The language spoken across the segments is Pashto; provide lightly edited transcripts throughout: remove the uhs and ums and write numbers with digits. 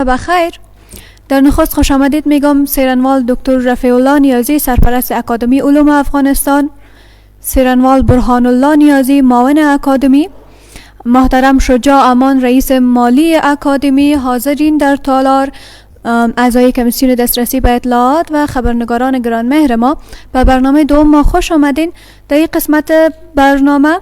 بخیر. در نخست خوش آمدید میگم سیرانوال دکتر رفیع الله نیازی سرپرست اکادمی علوم افغانستان، سیرانوال برهان الله نیازی معاون اکادمی، محترم شجاع امان رئیس مالی اکادمی، حاضرین در تالار، اعضای کمیسیون دسترسی به اطلاعات و خبرنگاران گرانمهر ما به برنامه دوم ما خوش آمدین. در این قسمت برنامه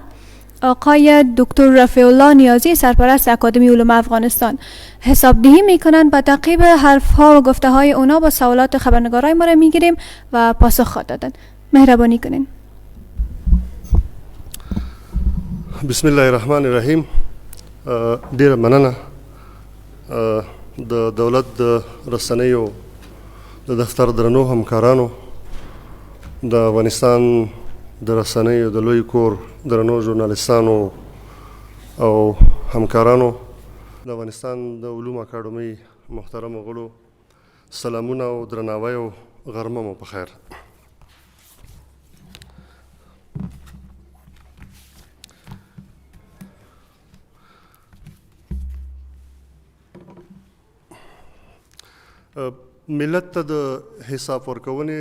آقای دکتر رفیع الله نیازی سرپرست اکادمی علوم افغانستان حسابدهی میکنند. با تعقیب حرفها و گفته های اونا با سوالات خبرنگارای ما را میگیریم و پاسخ خواهد دادن. مهربانی کنین. بسم الله الرحمن الرحیم. ډیره مننه د دولت د رسنیو د دفتر درنو همکارانو، د افغانستان د رسنیو د لوی کور درنو ژورنالیستانو او همکارانو، د افغانستان د علوم اکاډمۍ محترمو غړو، سلامونه او درناوی او غرمه مو په خیر. ملت ته د حساب ورکونې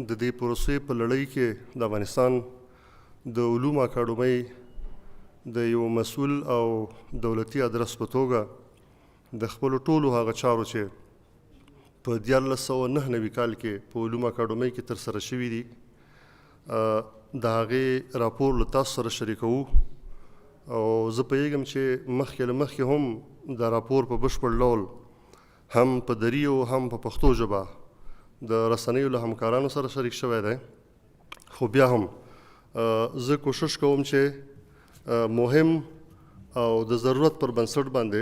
د دې پروسې په لړۍ کې د افغانستان د علوم اکاډمۍ د یو مسؤل او دولتي ادرس په توګه د خپلو ټولو هغه چارو چې په 1999 کال کې په علوم اکاډمۍ کې ترسره شوي دي د هغې راپور له تاسو سره شریکوو، او زه پوهیږم چې مخکې له مخکې هم د راپور په بشپړ ډول هم په دري او هم په پښتو ژبه د رسنیو له همکارانو سره شریک شوی دی، خو بیا هم زه کوشش کوم چې مهم او د ضرورت پر بنسټ باندې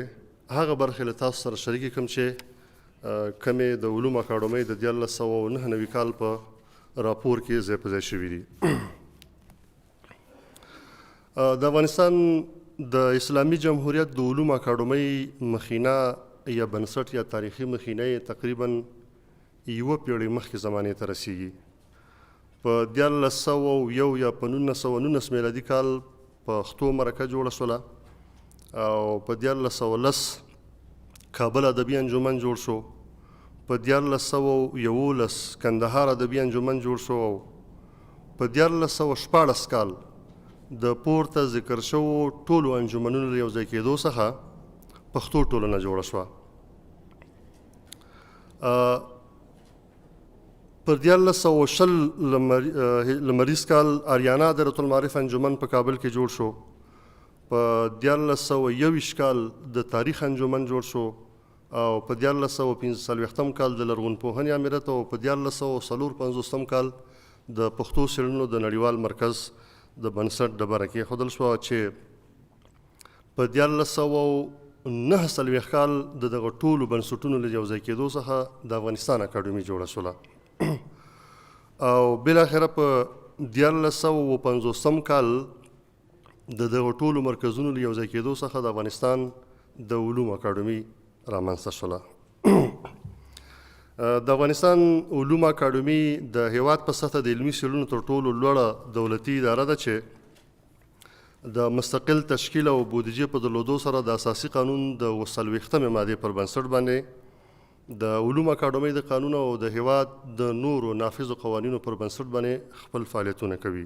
هغه برخې له تاسو سره شریکې کړم چې کومې د علوم اکاډمۍ د 1999 کال په راپور کې ځای په ځای شوي دي. د افغانستان د اسلامي جمهوریت د علوم اکاډمۍ مخینه یا بنسټ یا تاریخي مخینه تقریبا یوه پیړۍ مخکې زمانې ته رسیږي. په 1901 یا په 1919 میلادي کال پښتو مرکه جوړه شوله، او په 1910 کابل ادبي انجمن جوړ شو، په 1911 کندهار ادبي انجمن جوړ شو، او په 1914 کال د پورته ذکر شوو ټولو انجمنونو له یو ځای کېدو څخه پښتو ټولنه جوړه شوه. پر 1920 لمریز کال آریانا دایرة المعارف انجمن په کابل کې جوړ شو، په 1921 کال د تاریخ انجمن جوړ شو، او په 1945 کال د لرغونپوهنې امریت، او په 1954 کال د پښتو څېړنو د نړیوال مرکز د بنسټ ډبره کېښودل شوه، چې په 1949 کال د دغه ټولو بنسټونو له یو ځای کېدو څخه د افغانستان اکاډمي جوړه شوله، او بالاخره په 1950 کال د دغه ټولو مرکزونو له یو ځای کېدو څخه د افغانستان د علوم اکاډمي رامنځته شوله. د افغانستان علوم اکاډمي د هیواد په سطحه د علمي څېړنو تر ټولو لوړه دولتي اداره ده چې د مستقل تشکیل او بودیجې په درلودو سره د اساسي قانون د 40مې مادې پر بنسټ باندې د علوم اکاډمۍ د قانون او د هیواد د نورو نافذو قوانینو پر بنسټ باندې خپل فعالیتونه کوي.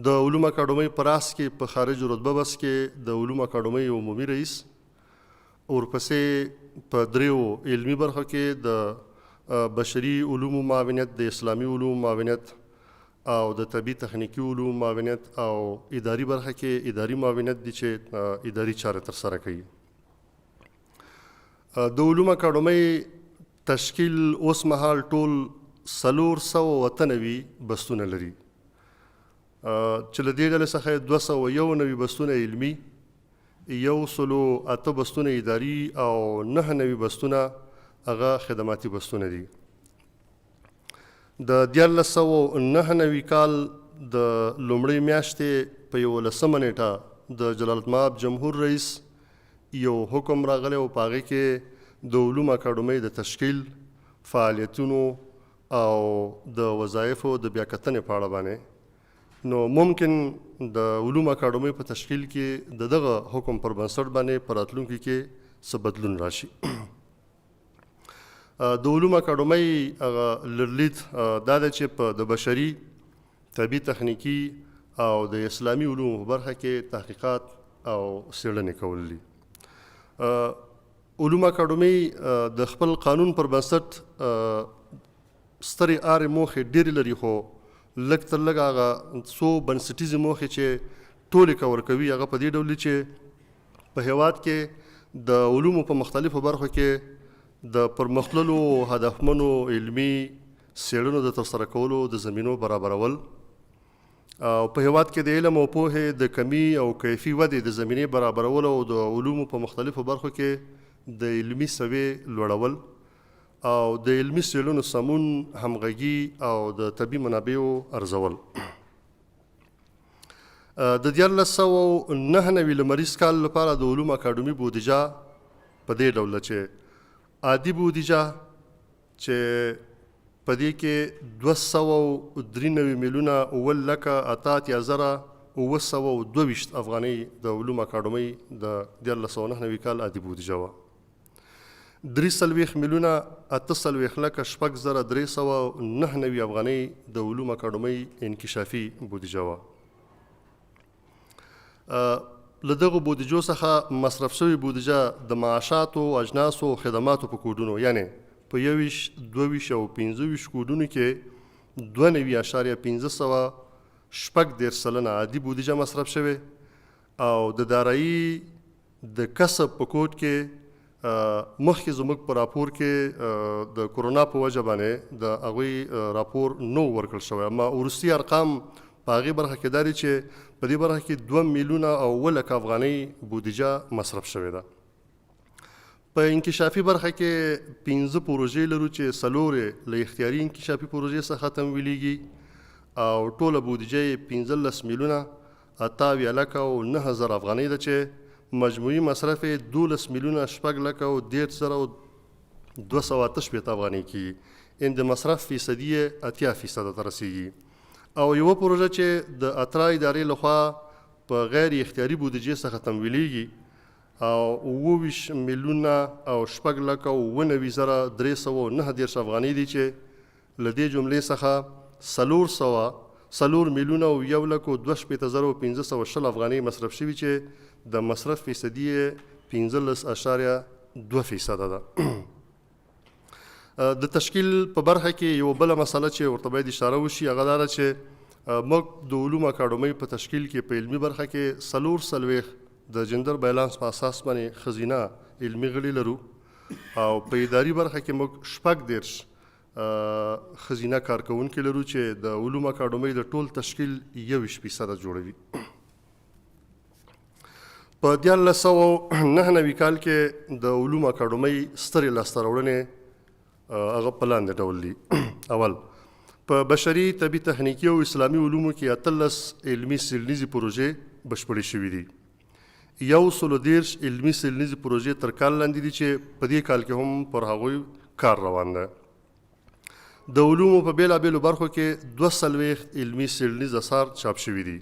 د علوم اکاډمۍ په راس کې په خارج رتبه بس کې د علوم اکاډمۍ عمومي رئیس، ورپسې په 3 علمي برخو کې د بشري علومو معاونیت، د اسلامي علومو معاونیت او د طبي تخنیکي علومو معاونیت، او اداري برخه کې اداري معاونیت دي چې اداري چارې ترسره کوي. د علوم اکاډمۍ تشکیل اوس مهال ټول 493 بستونه لري، چې له دې ډلې څخه 291 بستونه علمي، 108 بستونه اداري، او 99 بستونه هغه خدماتي بستونه دي. د 1999 کال د لومړۍ میاشتې په 11 نیټه د جلالالمآب جمهور رئیس یو حکم راغلی، او په هغې کې د علوم اکاډمۍ د تشکیل، فعالیتونو او د وظایفو د بیاکتنې په اړه باندې نو ممکن د علوم اکاډمۍ په تشکیل کې د دغه حکم پر بنسټ باندې په راتلونکي کې څه بدلون راشي. د علومو اکاډمۍ هغه لرلید دا ده چې په د بشري، طبي، تخنیکي او د اسلامي علومو په برخه کې تحقیقات او څېړنې کول دي. علومو اکاډمۍ د خپل قانون پر بنسټ سترې اړې موخې ډېرې لري، خو لږ تر لږه هغه څو بنسټیزې موخې چې ټولې کور کوي هغه په دې ډول دي چې په هېواد کې د علومو په مختلفو برخو کې د پرمختللو هدفمنو علمي څېړنو د ترسره کولو د زمینو برابرول، او په هېواد کې د علم او پوهې د کمي او کیفي ودې د زمینې برابرول، او د علومو په مختلفو برخو کې د علمي سویې لوړول، او د علمي څېړنو سمون، همغږي او د طبي منابعو ارزول. د 1999 لمریز کال لپاره د علومو اکاډمي بودیجه په دې ډول چې عادي بودیجه چې په دې کې 293 میلیونه 7,088,922 افغانۍ د علومو اکاډمۍ د 1999 کال عادي بودیجه وه. 43 میلیونه 48,6,399 افغانۍ د علومو اکاډمۍ انکشافي بودیجه وه. له دغو بودیجو څخه مصرف شوې بودیجه د معاشاتو، اجناسو او خدماتو په کوډونو، یعنې په 21، 22 او 25 کوډونو کې 2.15% عادي بودیجه مصرف شوې، او د دارایي د کسب په کوډ کې مخکې زموږ په راپور کې د کرونا په وجه باندې د هغوی راپور نو ورکړل شوی، اما وروستي ارقام په هغې برخه کې دا دي چې په دې برخه کې 2 میلیونه او 7 افغانۍ بودیجه مصرف شوې ده. په انکشافي برخه کې 15 پروژې لرو چې 4 له اختیاري انکشافي پروژې څخه تمویلیږي، او ټوله بودیجه یې 15 میلیونه 58,009 افغانۍ ده چې مجموعي مصرف یې 12 میلیونه 6,13,288 افغانۍ کېږي، ان د مصرف فیصدي یې 80% ته رسیږي. او یوه پروژه چې د اترا ادارې لخوا په غیر اختیاري بودیجې څخه تمویلیږي او 22 میلیونه او 6,93,319 افغانۍ دي چې له دې جملې څخه 4 میلیونه او 1,62,520 افغانۍ مصرف شوي چې د مصرف فیصدي یې 15.2% ده. د تشکیل په برخه کې یو بله مسله چې ورته باید اشاره وشي هغه دا ده چې موږ د علومو اکاډمۍ په تشکیل کې په علمي برخه کې 4 د جندر بیلانس په اساس باندې ښځینه علمي غړي لرو، او په اداري برخه کې موږ 14 ښځینه کارکوونکي لرو چې د علومو اکاډمۍ د ټول تشکیل 21% جوړوي. په 1999 کال کې د علومو اکاډمۍ سترې لاسته راوړنې هغه په لاندې ډول دي. اول، په بشري، طبي، تخنیکي او اسلامي علومو کې 18 علمي څېړنیزې پروژې بشپړې شوي دي. 113 علمي څېړنیزې پروژې تر کال لاندې دي چې په دې کال کې هم پر هغوی کار روان ده. د علومو په بېلابېلو برخو کې 42 علمي څېړنیز اثار چاپ شوي دي.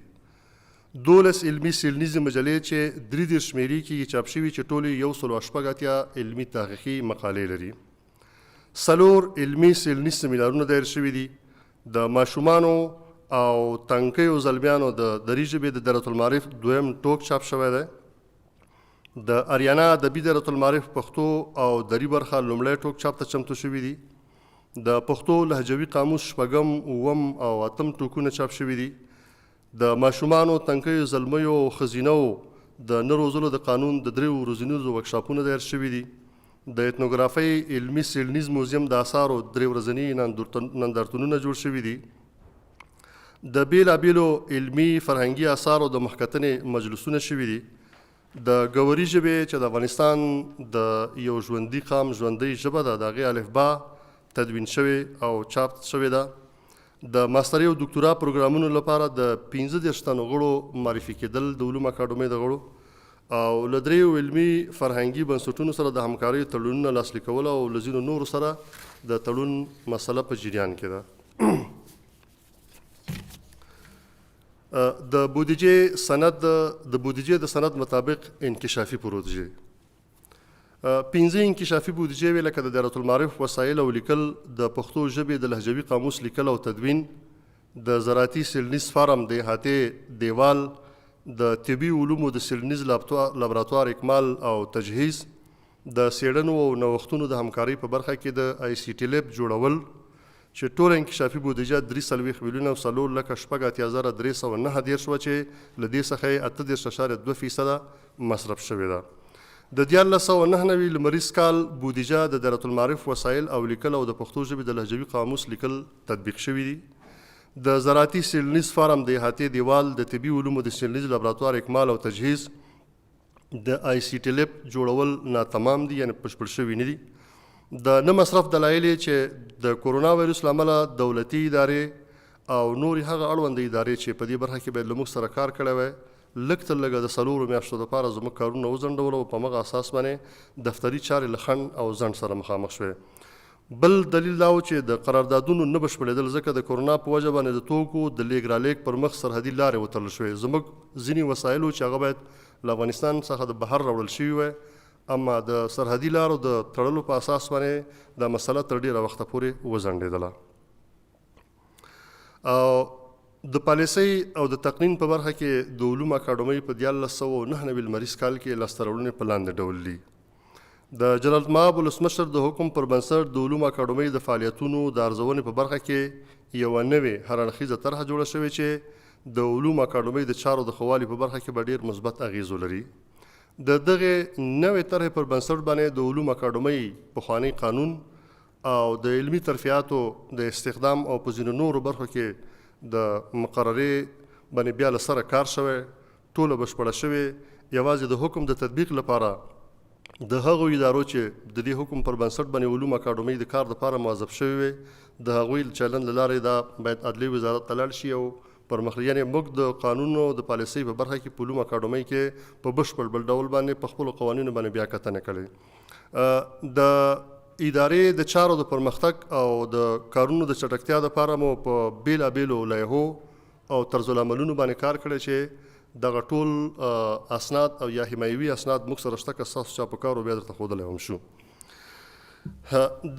12 علمي څېړنیزې مجلې چې 33 شمېرې کې چاپ شوي چې ټولې 180 علمي تحقیقي مقالې لري. 4 علمي څېړنیز سیمینارونه دایر شوي دي. د ماشومانو او تنکیو زلمیانو د دري ژبې د دایرة المعارف 2م ټوک چاپ شوی دی. د اریانا ادبي دایرة المعارف پښتو او دري برخه لومړی ټوک چاپ ته چمتو شوي دي. د پښتو لهجوي قاموس 8م، 9م او 8م ټوکونه چاپ شوي دي. د ماشومانو، تنکیو زلمیو او ښځینو د نه روزلو د قانون د 3 ورځنیزو ورکشاپونه دایر شوي دي. د ایتنوګرافۍ علمي څېړنیز موزیم د اثارو 3 ورځني نندارتونونه جوړ شوي دي. د بېلابېلو علمي فرهنګي اثارو د مخکتنې مجلسونه شوي دي. د ګوري ژبې چې د افغانستان د یو ژوندي قام ژوندۍ ژبه ده، د هغې الفبا تدوین شوې او چاپ شوې ده. د ماسترۍ او دکتورا پروګرامونو لپاره د 15 تنو غړو معرفي کېدل د علومو اکاډمۍ د غړو، او له 3 علمي فرهنګي بنسټونو سره د همکارۍ تړونونه لاسلیک کول، او له ځینو نورو سره د تړون مسله په جریان کې ده. د بودیجې د سند مطابق انکشافي پروژې. پنځه انکشافي بودیجې وې لکه د دایرة المعارف وسایل او لیکل، د پښتو ژبې د لهجوي قاموس لیکل او تدوین، د زراعتي څیړنیز فارم د احاطې دیوال، د طبي علومو د څیړنیز لابراتوار اکمال او تجهیز، د څیړنو او نوښتونو د همکارۍ په برخه کې د آی سی ټي لیب جوړول چې ټوله انکشافي بودیجه 43 میلیونه 4,04,309 شوه چې له دې څخه یې 8.2% مصرف شوې ده. د 1999 لمریز کال بودیجه د دایرة المعارف وسایل او لیکل او د پښتو ژبې د لهجوي قاموس لیکل تطبیق شوي دي. د زراعتي څیړنیز فارم د احاطې دیوال، د طبي علومو د څیړنیز لابراتوار اکمال او تجهیز، د آی سی ټي لیب جوړول ناتمام دي، یعنې بشپړ شوي نه دي. د نه مصرف دلایل چې د کورونا وایرس له امله دولتي ادارې او نورې هغه اړونده ادارې چې په دې برخه کې باید له موږ سره کار کړی وی لږ تر لږه د 4 میاشتو دپاره زموږ کارونه وځنډول او په همغه اساس باندې دفتري چارې له خنډ او ځنډ سره مخامخ شوې. بل دلیل دا و چې د قراردادونو نه بشپړېدل، ځکه د کورونا په وجه باندې د توکو د لیږ رالېږ پر مخ سرحدي لارې وتړل شوې. زموږ ځینې وسایل چې هغه باید له افغانستان څخه د بهر راوړل شوي وی، اما د سرحدي لارو د تړلو په اساس باندې دا مسله تر ډېره وخته پورې وځنډېدله. او د پالیسۍ او د تقنین په برخه کې د علوم اکاډمۍ په 1999 لمریز کال کې لاسته راوړنې په لاندې ډول دي. د جلال المآب ولسمشر د حکم پر بنسټ د علوم اکاډمۍ د فعالیتونو د ارزونې په برخه کې یوه نوې هراړخیزه طرحه جوړه شوې چې د علوم اکاډمۍ د چارو د ښه والي په برخه کې به ډېر مثبت اغیز ولري. د دغې نوې طرحې پر بنسټ باندې د علوم اکاډمۍ پخوانی قانون او د علمي ترفیعاتو د استخدام او په ځینو نورو برخو کې د مقررې باندې بیا له سره کار شوی، ټوله بشپړه شوې. یوازې د حکم د تطبیق لپاره د هغو ادارو چې د دې حکم پر بنسټ باندې علوم اکاډمۍ د کار دپاره موظف شوي وي، د هغوی چلند له لارې دا باید عدلیې وزارت ته لاړ شي او پرمخ، یعنې موږ د قانونو د پالیسۍ په برخه کې په علوم اکاډمۍ کې په بشپړ بل ډول باندې په خپلو قوانینو باندې بیا کتنه کړې. د ادارې د چارو د پرمختګ او د کارونو د چټکتیا دپاره مو په بېلابېلو لایحو او طرزالعملونو باندې کار کړی چې دغه ټول اسناد او یا حمایوي اسناد موږ سره شته، که ستاسو چا په کار و بیا درته ښودلی هم شو.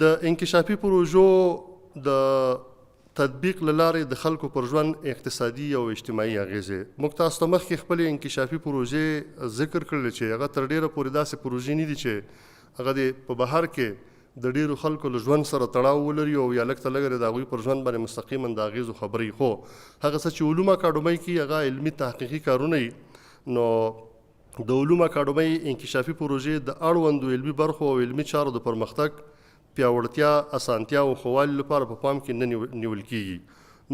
د انکشافي پروژو د تطبیق له لارې د خلکو پر ژوند اقتصادي او اجتماعي اغیزې. موږ تاسو ته مخکې خپلې انکشافي پروژې ذکر کړلې چې هغه تر ډېره پورې داسې پروژې نه دي چې هغه د په بهر کې د ډېرو خلکو له ژوند سره تړاو ولري او یا لږ تر لږه د هغوی پر ژوند باندې مستقیما د اغیزو خبرې. خو هغه څه چې علوم اکاډمۍ کې هغه علمي تحقیقي کارونه وي، نو د علوم اکاډمۍ انکشافي پروژې د اړوندو علمي برخو او علمي چارو د پرمختګ، پیاوړتیا، اسانتیا او ښه والي لپاره په پام کې نه نیول کېږي.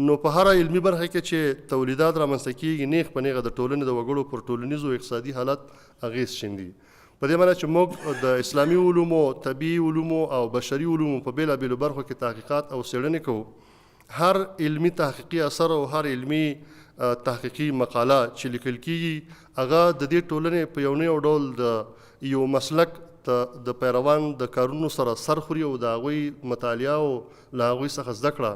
نو په هره علمي برخه کې چې تولیدات رامنځته کېږي، نیغ په نیغه د ټولنې د وګړو پر ټولنیز او اقتصادي حالت اغیز شیندي. په دې معنی چې موږ د اسلامي علومو، طبي علومو او بشري علومو په بېلابېلو برخو کې تحقیقات او څېړنې کوو. هر علمي تحقیقي اثر او هر علمي تحقیقي مقاله چې لیکل کېږي هغه د دې ټولنې په یو نه یو ډول د یو مسلک د پیروان د کارونو سره سر خوري او د هغوی مطالعه او له هغوی څخه زده کړه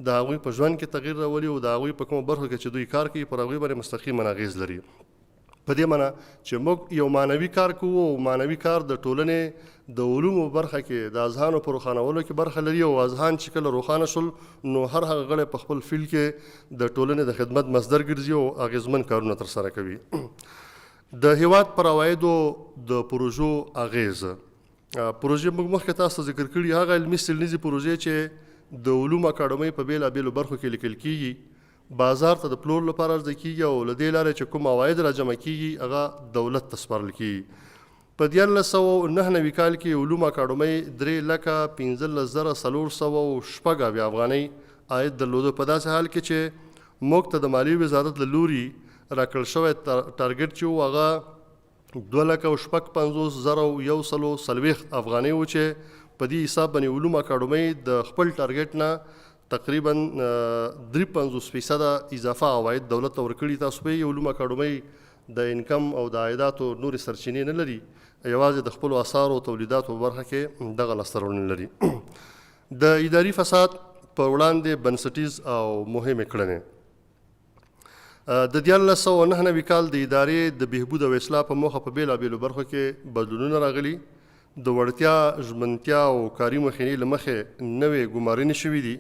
د هغوی په ژوند کې تغییر راولي او د هغوی په کومو برخو کې چې دوی کار کوي پر هغوی باندې مستقیما اغیز لري. په دې معنی چې موږ یو معنوي کار کوو او معنوي کار د ټولنې د علومو برخه کې د اذهانو په روښانولو کې برخه لري او اذهان چې کله روښانه شول نو هر هغه غړی په خپل فیلډ کې د ټولنې د خدمت مصدر ګرځي او اغیزمن کارونه ترسره کوي. د هیواد پر عوایدو د پروژو اغیز. پروژې موږ مخکې تاسو ته ذکر کړي، هغه علمي څیړنیزې پروژې چې د علوم اکاډمۍ په بېلابېلو برخو کې لیکل کېږي، بازار ته د پلور لپاره عرضه کېږي او له دې لارې چې کوم عواید راجمع کېږي هغه دولت ته سپارل کېږي. په 1999 کال کې علوم اکاډمۍ 3,15,406 افغانۍ عاید درلوده. په داسې حال کې چې موږ ته د مالیې وزارت له لوري راکړل شوی ټارګټ چې و هغه 2,55,140 افغانۍ و چې په دې حساب باندې علوم اکاډمۍ د خپل ټارګټ نه تقریبا 53% اضافه عواید دولت ته ورکړي. تاسو په علوم اکاډمۍ د انکم او د عایداتو نورې سرچینې نه لري، یوازې د خپلو اثارو او تولیداتو په برخه کې دغه لاسته راوړنې لري. د اداري فساد په وړاندې بنسټیز او مهمې کړنې. د 1999 کال د ادارې د بهبود او اصلاح په موخه په بېلابېلو برخو کې بدلونونه راغلي. د وړتیا، ژمنتیا او کاري مخینې له مخې نوې ګمارنې شوي دي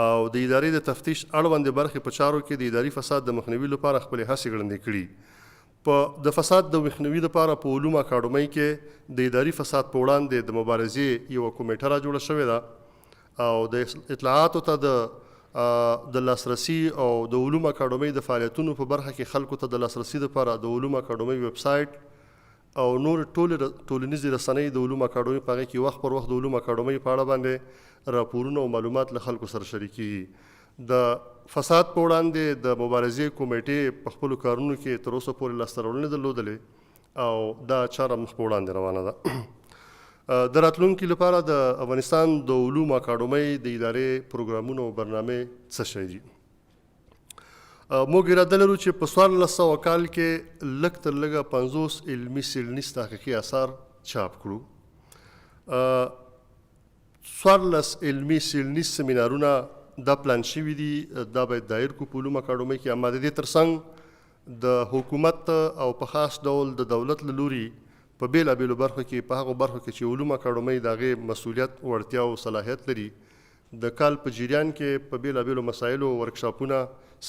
او د ادارې د تفتیش اړوندې برخې په چارو کې د اداري فساد د مخنیوي لپاره خپلې هڅې ګړندې کړي. په د فساد د مخنیوي لپاره په علومو اکاډمۍ کې د اداري فساد په وړاندې د مبارزې یوه کمیټه را جوړه شوې ده او د اطلاعاتو ته د لاسرسي او د علومو اکاډمۍ د فعالیتونو په برخه کې خلکو ته د لاسرسي لپاره د علومو اکاډمۍ ویب سایټ او نور ټولنیزې رسنۍ د علومو اکاډمۍ په هغې کې وخت پر وخت د علومو اکاډمۍ په اړه باندې راپورونه او معلومات له خلکو سره شریکېږي. د فساد په وړاندې د مبارزې کمیټې په خپلو کارونو کې تر اوسه پورې لاسته راوړنې درلودلې او دا چاره مخ په وړاندې روانه ده. د راتلونکي لپاره د افغانستان د علومو اکاډمۍ د ادارې پروګرامونه او برنامې څه شی دي؟ موږ اراده لرو چې په 1400 کال کې لږ تر لږه 50 علمي څېړنیز تحقیقي اثار چاپ کړو. 14 علمي څېړنیز سیمینارونه دا پلان شوي دي، دا باید دایر کړو په علومو اکاډمۍ کې. اما د دې ترڅنګ د حکومت او په خاص ډول د دولت له لوري په بېلابېلو برخو کې په هغو برخو کې چې علومو اکاډمۍ د هغې مسؤلیت، وړتیا او صلاحیت لري، د کال په جریان کې په بېلابېلو مسایلو ورکشاپونه،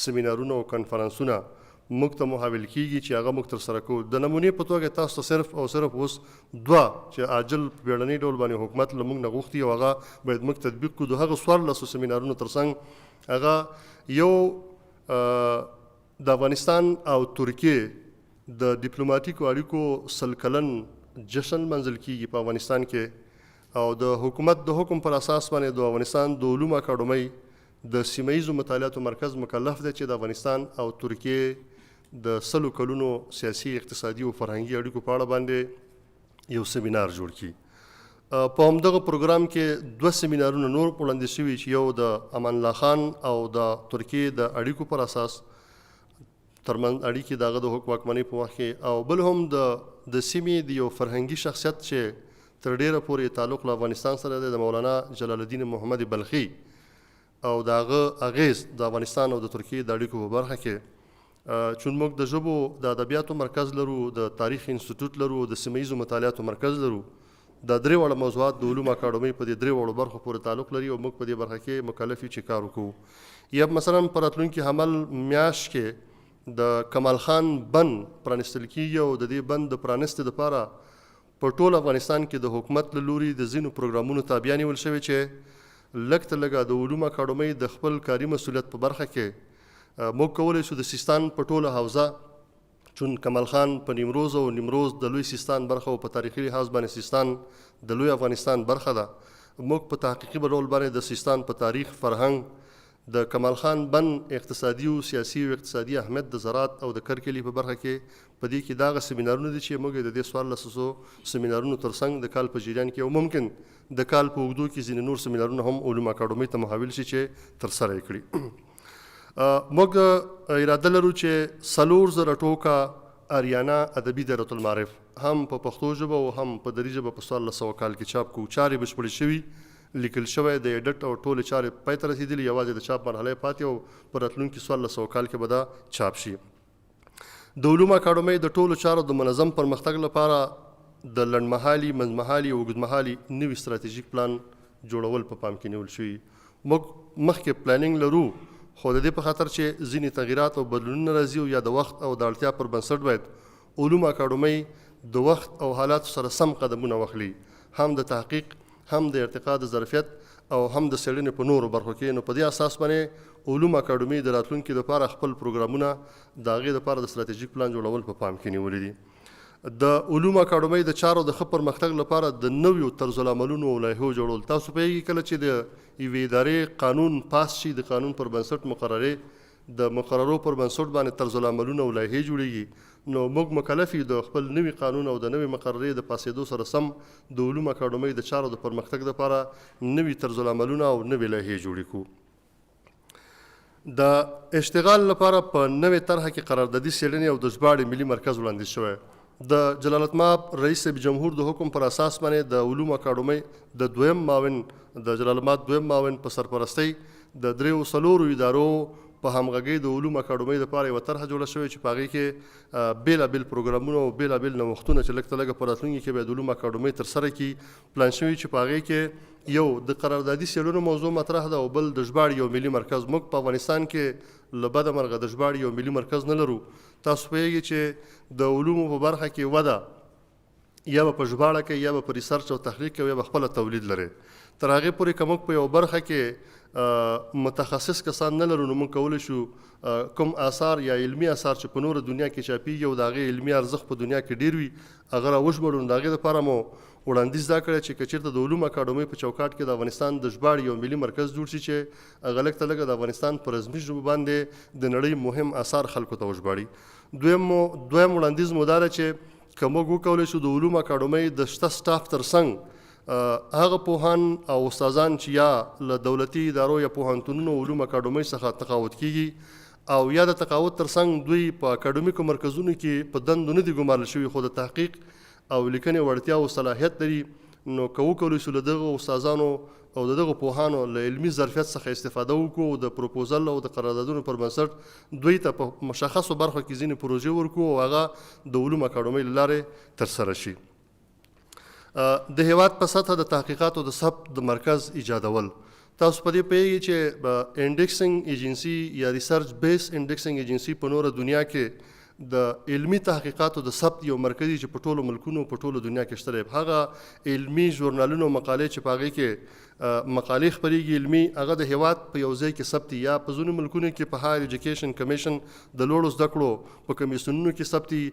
سیمینارونه او کنفرانسونه موږ ته محول کېږي چې هغه موږ ترسره کوو. د نمونې په توګه تاسو ته صرف او صرف اوس 2 چې عاجل په بیړني ډول باندې حکومت له موږ نه غوښتي او هغه باید موږ تطبیق کړو. د هغه 14 سیمینارونو ترڅنګ هغه یو د افغانستان او ترکیې د ډیپلوماټیکو اړیکو 100 کلن جشن منځل کېږي په افغانستان کې او د حکومت د حکم پر اساس باندې د افغانستان د علومو اکاډمۍ د سیمه ییزو مطالعاتو مرکز مکلف دی چې د افغانستان او ترکیې د 100 کلونو سیاسي، اقتصادي او فرهنګي اړیکو په اړه باندې یو سیمینار جوړ کړي. په همدغه پروګرام کې 2 سیمینارونه نور وړاندې شوي چې یو د امان الله خان او د ترکیې د اړیکو پر اساس ترمنځ اړیکې د هغه د واکمنۍ په وخت کې، او بل هم د سیمې د یو فرهنګي شخصیت چې تر ډیره پورې تعلق له افغانستان سره دی، د مولانا جلال الدین محمد بلخي او د هغه اغیز د افغانستان او د ترکیې د اړیکو په برخه کې. چون موږ د ژبو د ادبیاتو مرکز لرو، د تاریخ انسټیټوټ لرو، د سیمه ییزو مطالعاتو مرکز لرو، دا 3 وړه موضوعات د علومو اکاډمۍ په دې 3 وړو برخو پورې تعلق لري او موږ په دې برخه کې مکلف یو چې کار وکړو. یا مثلا په راتلونکي حمل میاشت کې د کمال خان بند پرانیستل کېږي او د دې بند د پرانیستې دپاره په ټول افغانستان کې د حکومت له لوري د ځینو پروګرامونو تابع نیول شوي چې لږ تر لږه د علومو اکاډمۍ د خپل کاري مسؤلیت په برخه کې موږ کولی شو د سیستان په ټوله حوزه، چون کمال خان په نیمروز او نیمروز د لوی سیستان برخه او په تاریخي لحاظ باندې سیستان د لوی افغانستان برخه ده، موږ په تحقیقي ډول باندې د سیستان په تاریخ، فرهنګ، د کمال خان بند اقتصادي او سیاسي او اقتصادي اهمیت، د زراعت او د کرکلي په برخه کې په دې کې دغه سیمینارونه دي چې موږ د دې 1400 سیمینارونو ترڅنګ د کال په جریان کې او ممکن د کال په اوږدو کې ځینې نور سیمینارونه هم علومو اکاډمۍ ته محول شي چې ترسره یې کړي. موږ اراده لرو چې 4000 ټوکه اریانا ادبي دایرة المعارف هم په پښتو ژبه او هم په دري ژبه په 1400 کال کې چاپ کوو. چارې بشپړې شوي، لیکل شوی، د ایډټ او ټولې چارې پای ته رسېدلي، یوازې د چاپ مرحله پاتې او په راتلونکي 1400 کال کې به دا چاپ شي. د علومو اکاډمۍ د ټولو چارو د منظم پرمختګ لپاره د لنډمهالي، منځمهالي او اوږدمهالي نوي ستراتیژیک پلان جوړول په پام کې نیول شوي. موږ مخکې پلانینګ لرو، خو د دې په خاطر چې ځینې تغییرات او بدلونونه راځي او یا د وخت او د اړتیا پر بنسټ باید علومو اکاډمۍ د وخت او حالاتو سره سم قدمونه واخلي، هم د تحقیق، هم د ارتقا د ظرفیت او هم د څېړنې په نورو برخو کې. نو په دې اساس باندې علومو اکاډمۍ د راتلونکي لپاره خپل پروګرامونه د هغې لپاره د ستراتیژیک پلان جوړول په پام کې نیولي دي. د علومو اکاډمۍ د چارو د ښه پرمختګ لپاره د نویو طرزالعملونو او لایحو جوړول. تاسو پوهېږئ کله چې د یوې ادارې قانون پاس شي، د قانون پر بنسټ مقررې، د مقررو پر بنسټ باندې طرزالعملونه او لایحې جوړېږي، نو موږ مکلف یو د خپل نوي قانون او د نوې مقررې د پاسېدو سره سم د علومو اکاډمۍ د چارو د پرمختګ لپاره نوي طرزالعملونه او نوې لایحې جوړې کړو. د اشتغال لپاره په نوې طرحه کې قراردادي څېړنې او د ژباړې ملي مرکز وړاندیز شوی. د جلال المآب رئیس جمهور د حکم پر اساس باندې د علومو اکاډمۍ د دویم معاون، د جلال المآب دویم معاون په سرپرستۍ د 3 ادارو په همغږۍ د علوم اکاډمۍ دپاره یوه طرحه جوړه شوې چې په هغې کې بېلابېل پروګرامونه او بېلابېل نوښتونه چې لږ ته لږه په راتلونکي کې به د علوم اکاډمۍ ترسره کړي پلان شوي چې په هغې کې یو د قراردادي څېړنو موضوع مطرح ده او بل د ژباړې یو ملي مرکز. موږ په افغانستان کې له بده مرغه د ژباړې یو ملي مرکز نه لرو. تاسو پوهېږئ چې د علومو په برخه کې وده یا به په ژباړه کوي یا به په ریسرچ او تحقیق کوي یا به خپله تولید لري. تر هغې پورې که موږ په یو برخه کې متخصص کسان نه لرو نو موږ کولی شو کوم آثار یا علمي آثار چې په نوره دنیا کې چاپېږي او د هغې علمي ارزښت په دنیا کې ډېر وي هغه راوژبړو. نو د هغې دپاره مو وړاندیز دا کړی چې که چېرته د علوم اکاډمۍ په چوکاټ کې د افغانستان د ژباړې یو ملي مرکز جوړ شي چې هغه لږ ته لږه د افغانستان په رسمي ژبو باندې د نړۍ مهم آثار خلکو ته وژباړي. دویم وړاندیز مو دا ده چې که موږ وکولی شو د علوم اکاډمۍ د شته سټاف تر څنګ هغه پوهان او استادان چې یا له دولتي ادارو یا پوهنتونونو علوم اکاډمۍ څخه تقاعد کیږي او یا د تقاعد تر څنګ دوی په اکاډمیکو مرکزونو کې په دندو نه دي ګمارل شوي خو د تحقیق او لیکنې وړتیا او صلاحیت لري، نو که وکولی شو له دغو استادانو او د دغو پوهانو له علمي ظرفیت څخه استفاده وکړو د پروپوزل او د قراردادونو پر بنسټ دوی ته په مشخصو برخو کې ځینې پروژې ورکړو او هغه د علوم اکاډمۍ له لارې ترسره شي. د هیواد په سطحه د تحقیقاتو د ثبت د مرکز ایجادول. تاسو په دې پوهېږئ چې انډیکسنګ ایجنسي یا ریسرچ بیس انډیکسنګ ایجنسي په نوره دنیا کې د علمي تحقیقاتو د ثبت یو مرکزي چې په ټولو ملکونو په ټولو دنیا کې شته دی. هغه علمي ژورنالونو مقالې چې په هغې کې مقالې خپرېږي علمي هغه د هیواد په یو ځای کې ثبتي یا په ځینو ملکونو کې په هایر ایجوکیشن کمیشن د لوړو زده کړو په کمیسیونونو کې ثبتي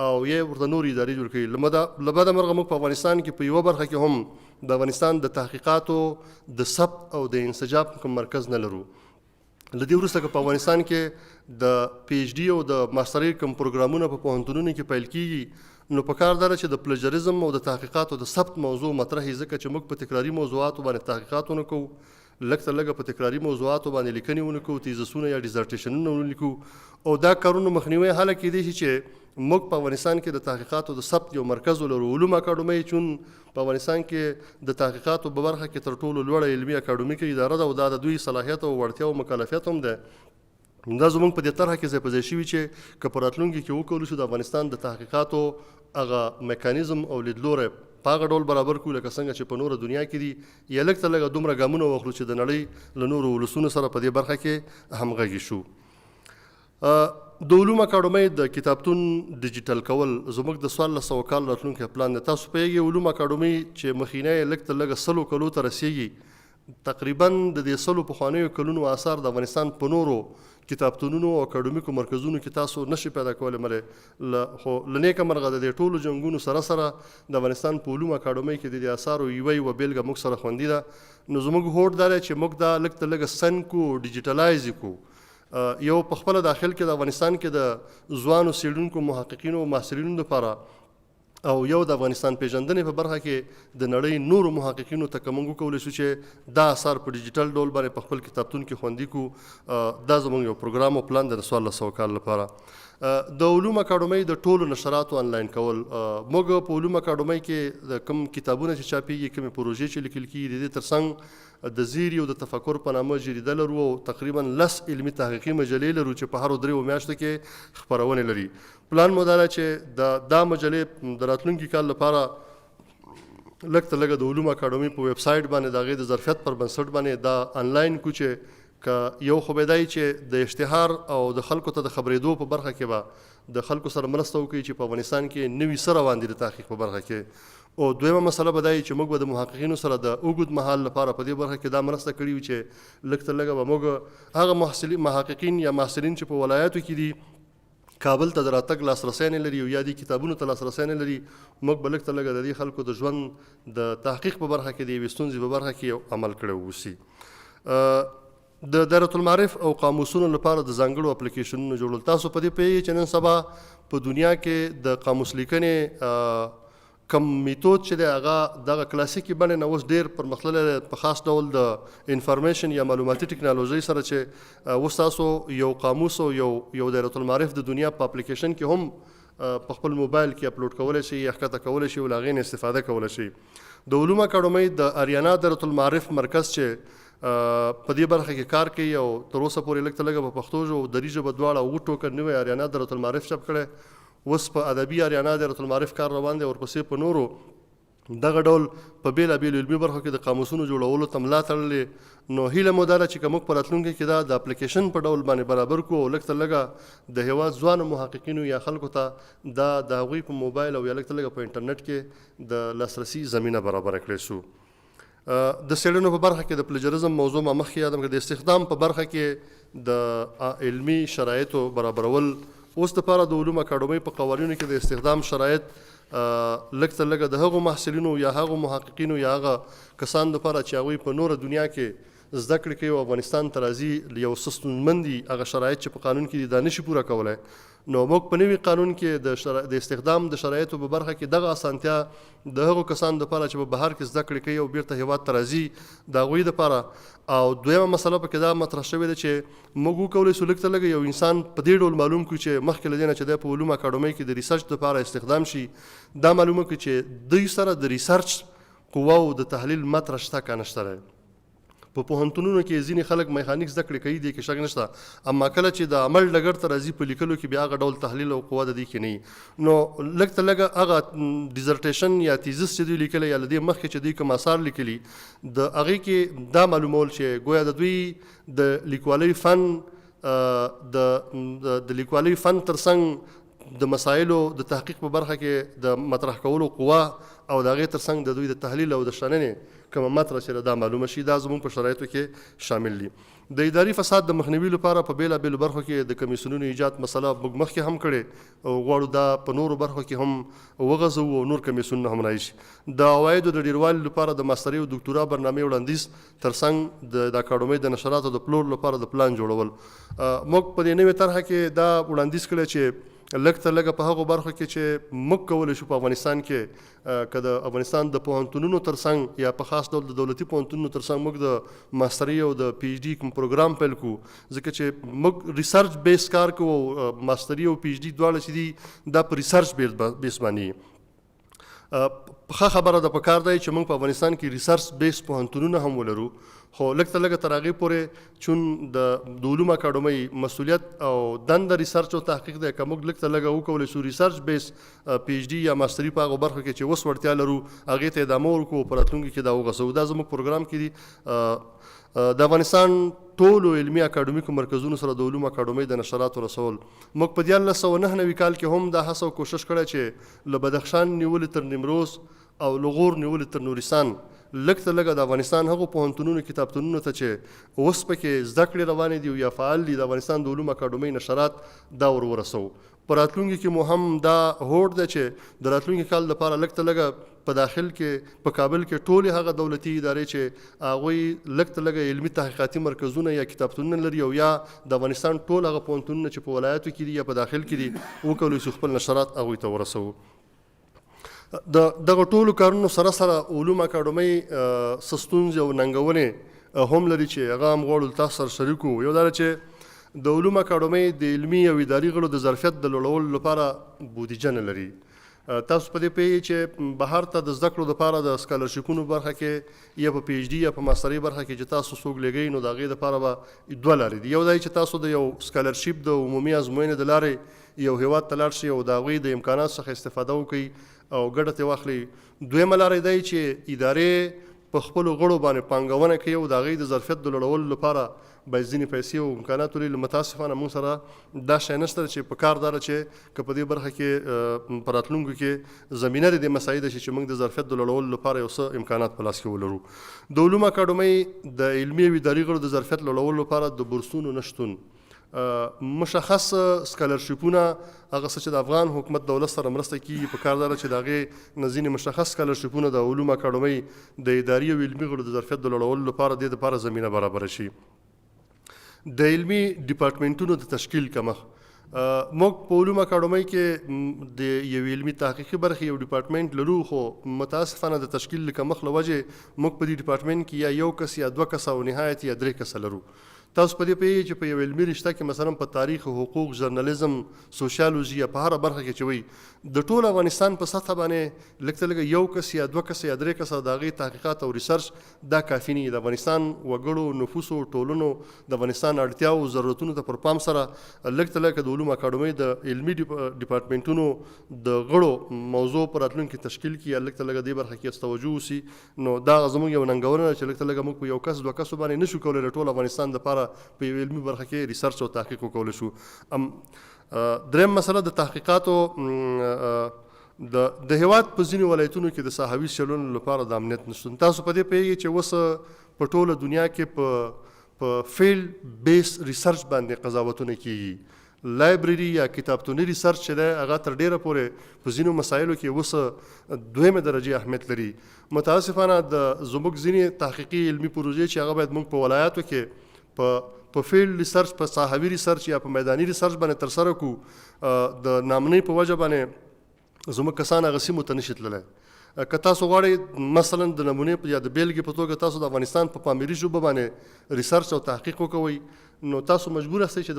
او یا ورته نورې ادارې جوړ کړي. له بده مرغه موږ په افغانستان کې په یوه برخه کې هم د افغانستان د تحقیقاتو د ثبت او د انسجاب کوم مرکز نه لرو. له دې وروسته که په افغانستان کې د پی ایچ ډي او د ماسترۍ کوم پروګرامونه په پوهنتونونو کې پیل کیږي نو په کار دا ده چې د پلجریزم او د تحقیقاتو د ثبت موضوع مطرح وي ځکه چې موږ په تکراري موضوعاتو باندې تحقیقات ونه کوو، لږ تر لږه په تکراري موضوعاتو باندې لیکنې ونه کوو، تیزسونه یا ډیزرټیشنونه ونه لیکو او دا کارونو مخنیوی هله کیدای شي چې موږ په افغانستان کې د تحقیقاتو د ثبت یو مرکز ولرو. علوم اکاډمۍ چون په افغانستان کې د تحقیقاتو په برخه کې تر ټولو لوړه علمي اکاډمیکه اداره ده او دا د دوی صلاحیت او وړتیا او مکلفیت هم ده. دا زموږ په دې طرحه کې ځای په ځای شوي چې که په راتلونکي کې وکولو شو د افغانستان د تحقیقاتو هغه میکانیزم او لیدلوری په هغه ډول برابر کړو لکه څنګه چې په نوره دنیا کې دي یا لږ تر لږه دومره ګامونه واخلو چې د نړۍ له نورو ولسونو سره په دې برخه کې همغږي شو. د علوم اکاډمۍ د کتابتون ډیجیټل کول زموږ د 1400 کال راتلونکی پلان دی. تاسو پوهېږئ علوم اکاډمۍ چې مخینه یې لږ تر لږه 100 کلو ته رسېږي تقریبا د دې 100 پخوانیو کلونو آثار د افغانستان په نورو کتابتونونو او اکاډمیکو مرکزونو کې تاسو نشئ پیدا کولی ملې خو له نیکه مرغه د دې ټولو جنګونو سره سره د افغانستان په علوم اکاډمۍ کې د دې آثارو یوه بیلګه موږ سره خوندي ده. نو زموږ هوډ دا دی چې موږ دا لږ تر لږه سن کو ډیجیټلایز یې کو. یو په خپله داخل کې د افغانستان کې د ځوانو څېړونکو محققینو او محصلینو لپاره او یو د افغانستان پیژندنې په برخه کې د نړۍ نورو محققینو ته که موږ وکولی شو چې دا اثار په ډیجیټل ډول باندې په خپل کتابتون کې خوندي کړو دا زموږ یو پروګرام او پلان دی د 1400 کال لپاره. د علوم اکاډمۍ د ټولو نشراتو آنلاین کول. موږ په علوم اکاډمۍ کې د کوم کتابونه چې چاپېږي کومې پروژې چې لیکل کېږي د دې تر څنګ د زیري او د تفکر په نامه جریده لرو او تقریبا 10 علمي تحقیقي مجلې لرو چې په هرو 3 میاشتو کې خپرونې لري. پلان مو دا ده چې دا مجلې د راتلونکي کال لپاره لږ تر لږه د علوم اکاډمۍ په ویب سایټ باندې د هغې د ظرفیت پر بنسټ باندې دا آنلاین کو چې که یو خو به دی چې د اشتهار او د خلکو ته د خبرېدو په برخه کې به د خلکو سره مرسته وکړي چې په افغانستان کې نوي څه روان دي د تحقیق په برخه کې. او دویمه مسله به دا چې موږ به د محققینو سره د اوږد مهال لپاره په دې برخه کې دا مرسته کړې وي چې لږ تر لږه به موږ هغه محققین یا محصلین چې په ولایاتو کې دي کابل ته د راتګ لاسرسی نه لري او یا دې کتابونو ته لاسرسی نه لري موږ به لږ تر لږه د دې خلکو د ژوند د تحقیق په برخه کې د یوې ستونزې په برخه کې عمل کړی واوسي. د دایره المعارف او قاموسونو لپاره د ځانګړو اپلیکیشنونو جوړول. تاسو په دې پوهېږئ چې نن سبا په دنیا کې د قاموس لیکنې کم میتود چې دی هغه دغه کلاسیکي بڼې نه اوس ډېر پرمختللی په خاص ډول د انفارمیشن یا معلوماتي ټکنالوژۍ سره چې اوس تاسو یو قاموس او یو دایره المعارف د دنیا په اپلیکیشن کې هم په خپل موبایل کې اپلوډ کولی شي یا ښکته کولی شي او له هغې نه استفاده کولی شي. د علومو اکاډمۍ د اریانا درة المعارف مرکز چې په دې برخه کې کار کوي او تر اوسه پورې لږ ته لږه په پښتو ژبه او دري ژبه دواړه اووه ټوکر نوی اریانا درة المعارف چاپ کړی. اوس په ادبي اریانا درة المعارف کار روان دی. ورپسې په نورو دغه ډول په بېلابېلو علمي برخو کې د قاموسونو جوړولو ته ملا تړلې. نو هیله مو دا ده چې که موږ په راتلونکي کې دا د اپلیکیشن په ډول باندې برابر کړو او لږ ته لږه د هېواد ځوانو محققینو یا خلکو ته دا د هغوی په موبایل او یا لږ ته لږه په انټرنیټ کې د لاسرسي زمینه برابره کړی شو. د څېړنو په برخه کې د پلیجرزم موضوع ما مخکې یادم کړه. د استخدام په برخه کې د علمي شرایطو برابرول اوس دپاره د علومو اکاډمۍ په قوانینو کې د استخدام شرایط لږ ته لږه د هغو محصلینو یا هغو محققینو یا هغه کسانو دپاره چې هغوی په نوره دنیا کې زده کړې کوي او افغانستان ته راځي یو څه ستونزمن دي هغه شرایط چې په قانون کې دي دا نشي پوره کولی. نو موږ په نوي قانون کې د استخدام د شرایطو په برخه کې دغه اسانتیا د هغو کسانو دپاره چې په بهر کې زده کړې کوي او بیرته هېواد ته راځي د هغوی دپاره. او دویمه مسله پکې دا مطرح شوې ده چې موږ وکولی سو لږ ته لږه یو انسان په دې ډول معلوم کړو چې مخکې له دې نه چې دی په علومو اکاډمۍ کې د ریسرچ دپاره استخدام شي دا معلومه کړو چې دوی سره د ریسرچ قواو د تحلیل مطرح شته که نشته دی. په پوهنتونونو کې ځینې خلک میخانیک زده کړې کوي دې کې شک نشته، اما کله چې د عمل ډګر ته راځي په لیکلو کې بیا هغه ډول تحلیل او قوه د دې کې نه وي. نو لږ ته لږه هغه ډیزرټیشن یا تیزس چې دوی لیکلی یا له دې مخکې چې دوی کوم اثار لیکلي د هغې کې دا معلومول چې گویا د دوی د لیکوالۍ فن د لیکوالۍ فن ترڅنګ د مسایلو د تحقیق په برخه کې د مطرح کولو قوه او د هغې ترڅنګ د دوی د تحلیل او د شننې کومه مطرح چې دا معلومه شي دا زموږ په شرایطو کې شامل دي. د اداري فساد د مخنیوي لپاره په بېلابېلو برخو کې د کمیسیونونو ایجاد مسله موږ مخکې هم کړې او غواړو دا په نورو برخو کې هم وغځوو او نور کمیسیونونه هم راشي. د عوایدو د ډیروالي لپاره د ماسترۍ او دکتورا برنامې وړاندیز ترڅنګ د اکاډمۍ د نشراتو د پلور لپاره د پلان جوړول. موږ په دې نوې طرحه کې دا وړاندیز کړی چې لږ ته لږه په هغو برخو کې چې موږ کولی شو په افغانستان کې که د افغانستان د پوهنتونونو ترڅنګ یا په خاص ډول د دولتي پوهنتونونو ترڅنګ موږ د ماسترۍ او د پی ایچ ډي کوم پروګرام پیل کړو ځکه چې موږ ریسرچ بیس کار کوو او ماسترۍ او پی ایچ ډي دواړه چې دي دا په ریسرچ بیس باندې. ښه خبره ده پکار دی چې موږ په افغانستان کې ریسرچ بیس پوهنتونونه هم ولرو، خو لږ ته لږه تر هغې پورې چون د علومو اکاډمۍ مسؤلیت او دنده ریسرچ او تحقیق دی که موږ لږ ته لږه وکولی شو ریسرچ بیس پی ایچ ډي یا ماستري په هغو برخو کې چې اوس وړتیا لرو هغې ته ادامه ورکړو په راتلونکي کې دا وغځوو. دا زموږ پروګرام کې دي. د افغانستان ټولو علمي اکاډمیکو مرکزونو سره د علومو اکاډمۍ د نشراتو رسول. موږ په 1999 کال کې هم دا هڅه او کوشش کړی چې له بدخشان نیولې تر نیمروز او له غور نیولې تر نورستان لږ ته لږه د افغانستان هغو پوهنتونونو کتابتونونو ته چې اوس پکې زده کړې روانې دي او یا فعال دي د افغانستان د علومو اکاډمۍ نشرات دا ورسوو. په راتلونکي کې مو هم دا هوډ ده چې د راتلونکي کال لپاره لږ ته لږه په داخل کې په کابل کې ټولې هغه دولتي ادارې چې هغوی لږ ته لږه علمي تحقیقاتي مرکزونه یا کتابتونونه لري او یا د افغانستان ټول هغه پوهنتونونه چې په ولایاتو کې دي یا په داخل کې دي وکولی شو خپل نشرات هغوی ته ورسوو. دغه ټولو کارونو سره سره علومو اکاډمۍ څه ستونزې او ننګونې هم لري چې هغه هم غواړو تاسو سره شریک وو. یو دا ده چې د علومو اکاډمۍ د علمي او اداري غړو د ظرفیت د لوړولو لپاره بودیجه نه لري. تاسو په دې پوهیږئ چې بهر ته د زده کړو دپاره د سکالرشیپونو برخه کې یا په پی ایچ ډي یا په ماسترۍ برخه کې چې تاسو څوک لګوئ نو د هغې دپاره به دوه لارې دي. یو دا چې تاسو د یو سکالرشیپ د عمومي ازموینې د لارې یو هیواد ته لاړ شئ او د هغوی د امکاناتو څخه استفاده وکړئ او ګټه ترې واخلئ. دویمه لاره دی چې ادارې په خپلو غړو باندې پانګونه کوي او د هغوی د ظرفیت د لوړولو لپاره باید ځینې پیسې او امکانات ولري. متاسفانه موږ سره دا شی نشته چې په کار داره چې که په دې برخه کې په راتلونکو کې زمینه د دې مسایل شي چې موږ د ظرفیت د لوړولو لپاره یو څه امکانات په لاس کې ولرو. د علومو اکاډمۍ د علمي او اداري غړو د ظرفیت لوړولو لپاره د بورسونو نشتون، مشخص سکالرشیپونه هغه څه چې د افغان حکومت دولت سره مرسته کیږي په کار داره چې د هغې نه ځینې مشخص سکالرشیپونه د علومو اکاډمۍ د اداري او علمي غړو د ظرفیت د لوړولو لپاره دې دپاره زمینه برابره شي. د علمي ډپارټمنټونو د تشکیل کمښت. موږ په علومو اکاډمۍ کې د یوې علمي تحقیقي برخې یو ډپارټمنټ لرو خو متاسفانه د تشکیل له کمښت له وجې موږ په دې ډپارټمنټ کې یا یو کس یا دوه کسه او نهایت یا درې کسه لرو. تاسو په دې پوهیږئ چې په یو علمي رشته کې مثلا په تاریخ، حقوق، ژرنالیزم، سوشیالوژي یا په هره برخه کې چې وي د ټول افغانستان په سطحه باندې لږ څه لږه یو کس یا دوه کس یا درې کسه د هغې تحقیقات او ریسرچ دا کافي نه وي. د افغانستان وګړو، نفوسو، ټولنو، د افغانستان اړتیاو، ضرورتونو ته پر پام سره لږ څه لږه د علومو اکاډمۍ د علمي ډپارټمنټونو د غړو موضوع په راتلونکي تشکیل کړي یا لږ څه لږه دې برخه کې توجه وشي، نو دا زموږ یو ننګونه ده چې لږ څه لږه موږ په یو کس دوه کسو باندې نشو کولی د ټول افغانستان دپاره په یو علمي برخه کې ریسرچ او تحقیق وکولی شو. دریم مسله د تحقیقاتو د هیواد په ځینو ولایتونو کې د ساحوي چلونو لپاره د امنیت نشتون. تاسو په دې پوهیږئ چې اوس په ټوله دنیا کې په فیلډ بیس ریسرچ باندې قضاوتونه کیږي. لایبرري یا کتابتوني ریسرچ چې دی هغه تر ډیره پورې په ځینو مسایلو کې اوس دویمه درجې اهمیت لري. متاسفانه د زموږ ځینې تحقیقي علمي پروژې چې هغه باید موږ په ولایاتو کې په فیلډ ریسرچ، په ساحوي ریسرچ یا په میداني ریسرچ باندې ترسره کړو، د نامنۍ په وجه باندې زموږ کسان هغه سیمو ته نشي تللی. که تاسو غواړئ مثلا د نمونې یا د بیلګې په توګه تاسو د افغانستان په پامیري ژبه باندې ریسرچ او تحقیق وکوئ، نو تاسو مجبور یاستئ چې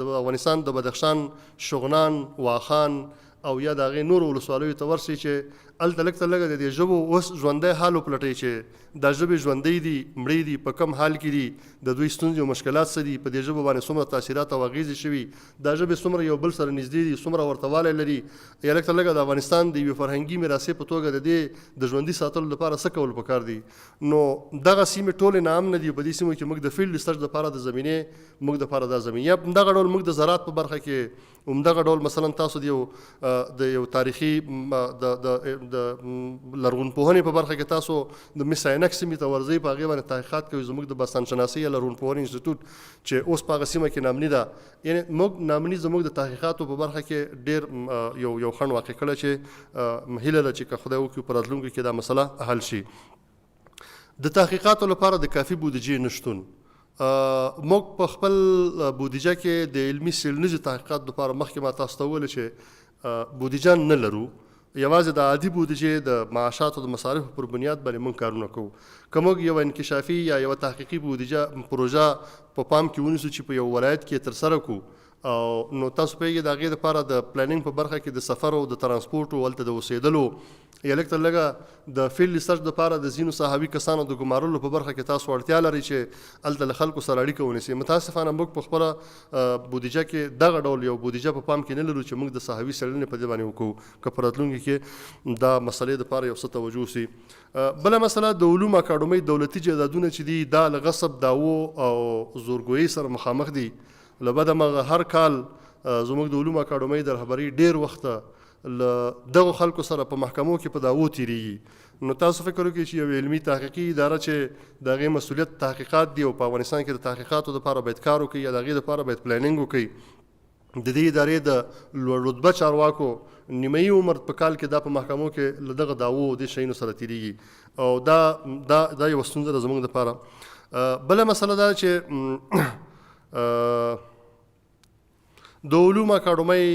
د افغانستان د بدخشان، شغنان، واخان او یا د هغې نورو ولسوالیو ته ورسئ چې هلته لږ څه لږه د دې ژبو اوس ژوندی حال وپلټئ چې دا ژبې ژوندۍ دي، مړې دي، په کم حال کې دي، د دوی ستونزې او مشکلات څه دي، په دې ژبو باندې څومره تاثیرات او اغېزې شوي، دا ژبې څومره یو بل سره نږدې دي، څومره ورته والی لري، یا لږ څه لږه د افغانستان د یوې فرهنګي میراثې په توګه د دې د ژوندي ساتلو لپاره څه کول پکار دي. نو دغه سیمې ټولې ناامنه دي. په دې سیمو کې موږ د فیلډ ریسرچ دپاره د زمینې موږ دپاره دا زمینه، یا همدغه ډول موږ د زراعت په برخه کې همدغه ډول مثلا تاسو د یو تاریخي د لرغونپوهنې په برخه کې تاسو د مس عینک سیمې ته ورځئ، په هغې باندې تحقیقات کوي. زموږ د باستانشناسۍ یا لرغونپوهنې انسټیټوټ چې اوس په هغه سیمه کې نامني ده، یعنې موږ نامني زموږ د تحقیقاتو په برخه کې ډېر یو خنډ واقع کړی چې هیله ده چې که خدای وکړي په راتلونکي کې دا مسله حل شي. د تحقیقاتو لپاره د کافي بودیجې نشتون. موږ په خپل بودیجه کې د علمي څېړنیزو تحقیقاتو لپاره مخکې ما تاسو ته وویل چې بودیجه نه لرو، یوازې د عادي بودیجې د معاشاتو د مصارفو پر بنیاد باندې موږ کارونه کوو. که موږ یو انکشافي یا یوه تحقیقي پروژه په پام کې ونیسو چې په یو ولایت کې ترسره کړو، نو تاسو پوهیږئ د هغې دپاره د پلانینګ په برخه کې د سفر او د ترانسپورټ او هلته د اوسېدلو یا لږ تر لږه د فیلډ ریسرچ دپاره د ځینو صحابي کسانو د ګمارلو په برخه کې تاسو اړتیا لرئ چې هلته له خلکو سره اړیکه ونیسئ. متاسفانه موږ په خپله بودیجه کې دغه ډول یو بودیجه په پام کې نه لرو چې موږ د صحابي څېړنې په دې باندې وکړو، که په راتلونکي کې دا مسلې دپاره یو څه توجه وسي. بله مسله د علومو اکاډمۍ دولتي جایدادونه چې دي دا له غصب، دعوو او زورګویۍ سره مخامخ دي. له بده مرغه هر کال زموږ د علومو اکاډمۍ د رهبرۍ ډېر وخته له دغو خلکو سره په محکمو کې په دعوو تېرېږي. نو تاسو فکر وکړئ چې یو علمي تحقیقي اداره چې د هغې مسؤلیت تحقیقات دي او په افغانستان کې د تحقیقاتو دپاره باید کار وکړي یا د هغې دپاره باید پلانینګ وکړي، د دې ادارې د لوړ رتبه چارواکو نیمایي عمر په کال کې دا په محکمو کې له دغه دعوو دې شیانو سره تېرېږي او دا یوه ستونزه ده زموږ دپاره. بله مسله دا چې د علومو اکاډمۍ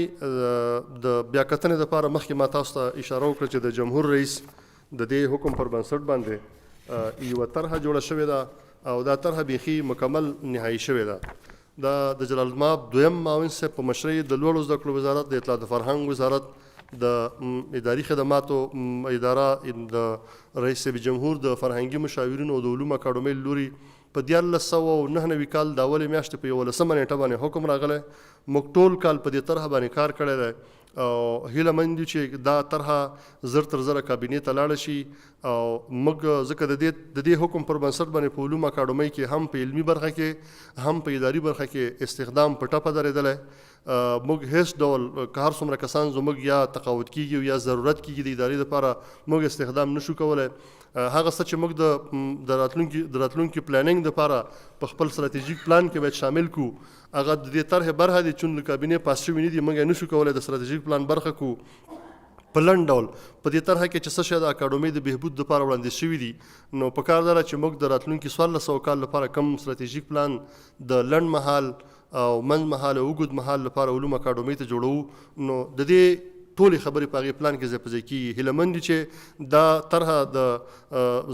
د بیاکتنې دپاره مخکې ما تاسو ته اشاره وکړه چې د جمهور رئیس د دې حکم پر بنسټ باندې یوه طرحه جوړه شوې ده او دا طرحه بیخي مکمل نهایي شوې ده. دا د جلال المآب دویم معاون صاحب په مشرۍ د لوړو زده کړو وزارت، د اطلاعات د فرهنګ وزارت، د اداري خدماتو اداره، د رئیس جمهور د فرهنګي مشاورینو او د علومو اکاډمۍ له لوري په 1999 کال د اولې میاشتې په 11مه نیټه باندې حکم راغلی. موږ ټول کال په دې طرحه باندې کار کړی دی او هیله مند یو چې دا طرحه زر تر زره کابینې ته لاړه شي او موږ ځکه د دې حکم پر بنسټ باندې په علومو اکاډمۍ کې هم په علمي برخه کې هم په اداري برخه کې استخدام په ټپه درېدلی. موږ هیڅ ډول که هر څومره کسان زموږ یا تقاعد کیږي یا ضرورت کیږي د ادارې لپاره موږ استخدام نشو کولی. هغه څه چې موږ د راتلونکي پلانینګ دپاره په خپل ستراتیژیک پلان کې باید شامل کړو، هغه د دې طرحې برخه دي. چون له کابینې پاس شوي نه دي، موږ یې نشو کولی د ستراتیژیک پلان برخه کړو. په لنډ ډول په دې طرحه کې چې څه شی د اکاډمۍ د بهبود دپاره وړاندیز شوي دي، نو په کار ده چې موږ د راتلونکي 1400 کال لپاره کم ستراتیژیک پلان د لنډ مهال او منځ مهال او اوږد مهال لپاره علومو اکاډمۍ ته جوړوو. نو د دې ټولې خبرې په هغې پلان کې ځای په ځای کېږي. هیله مند دي چې دا طرحه د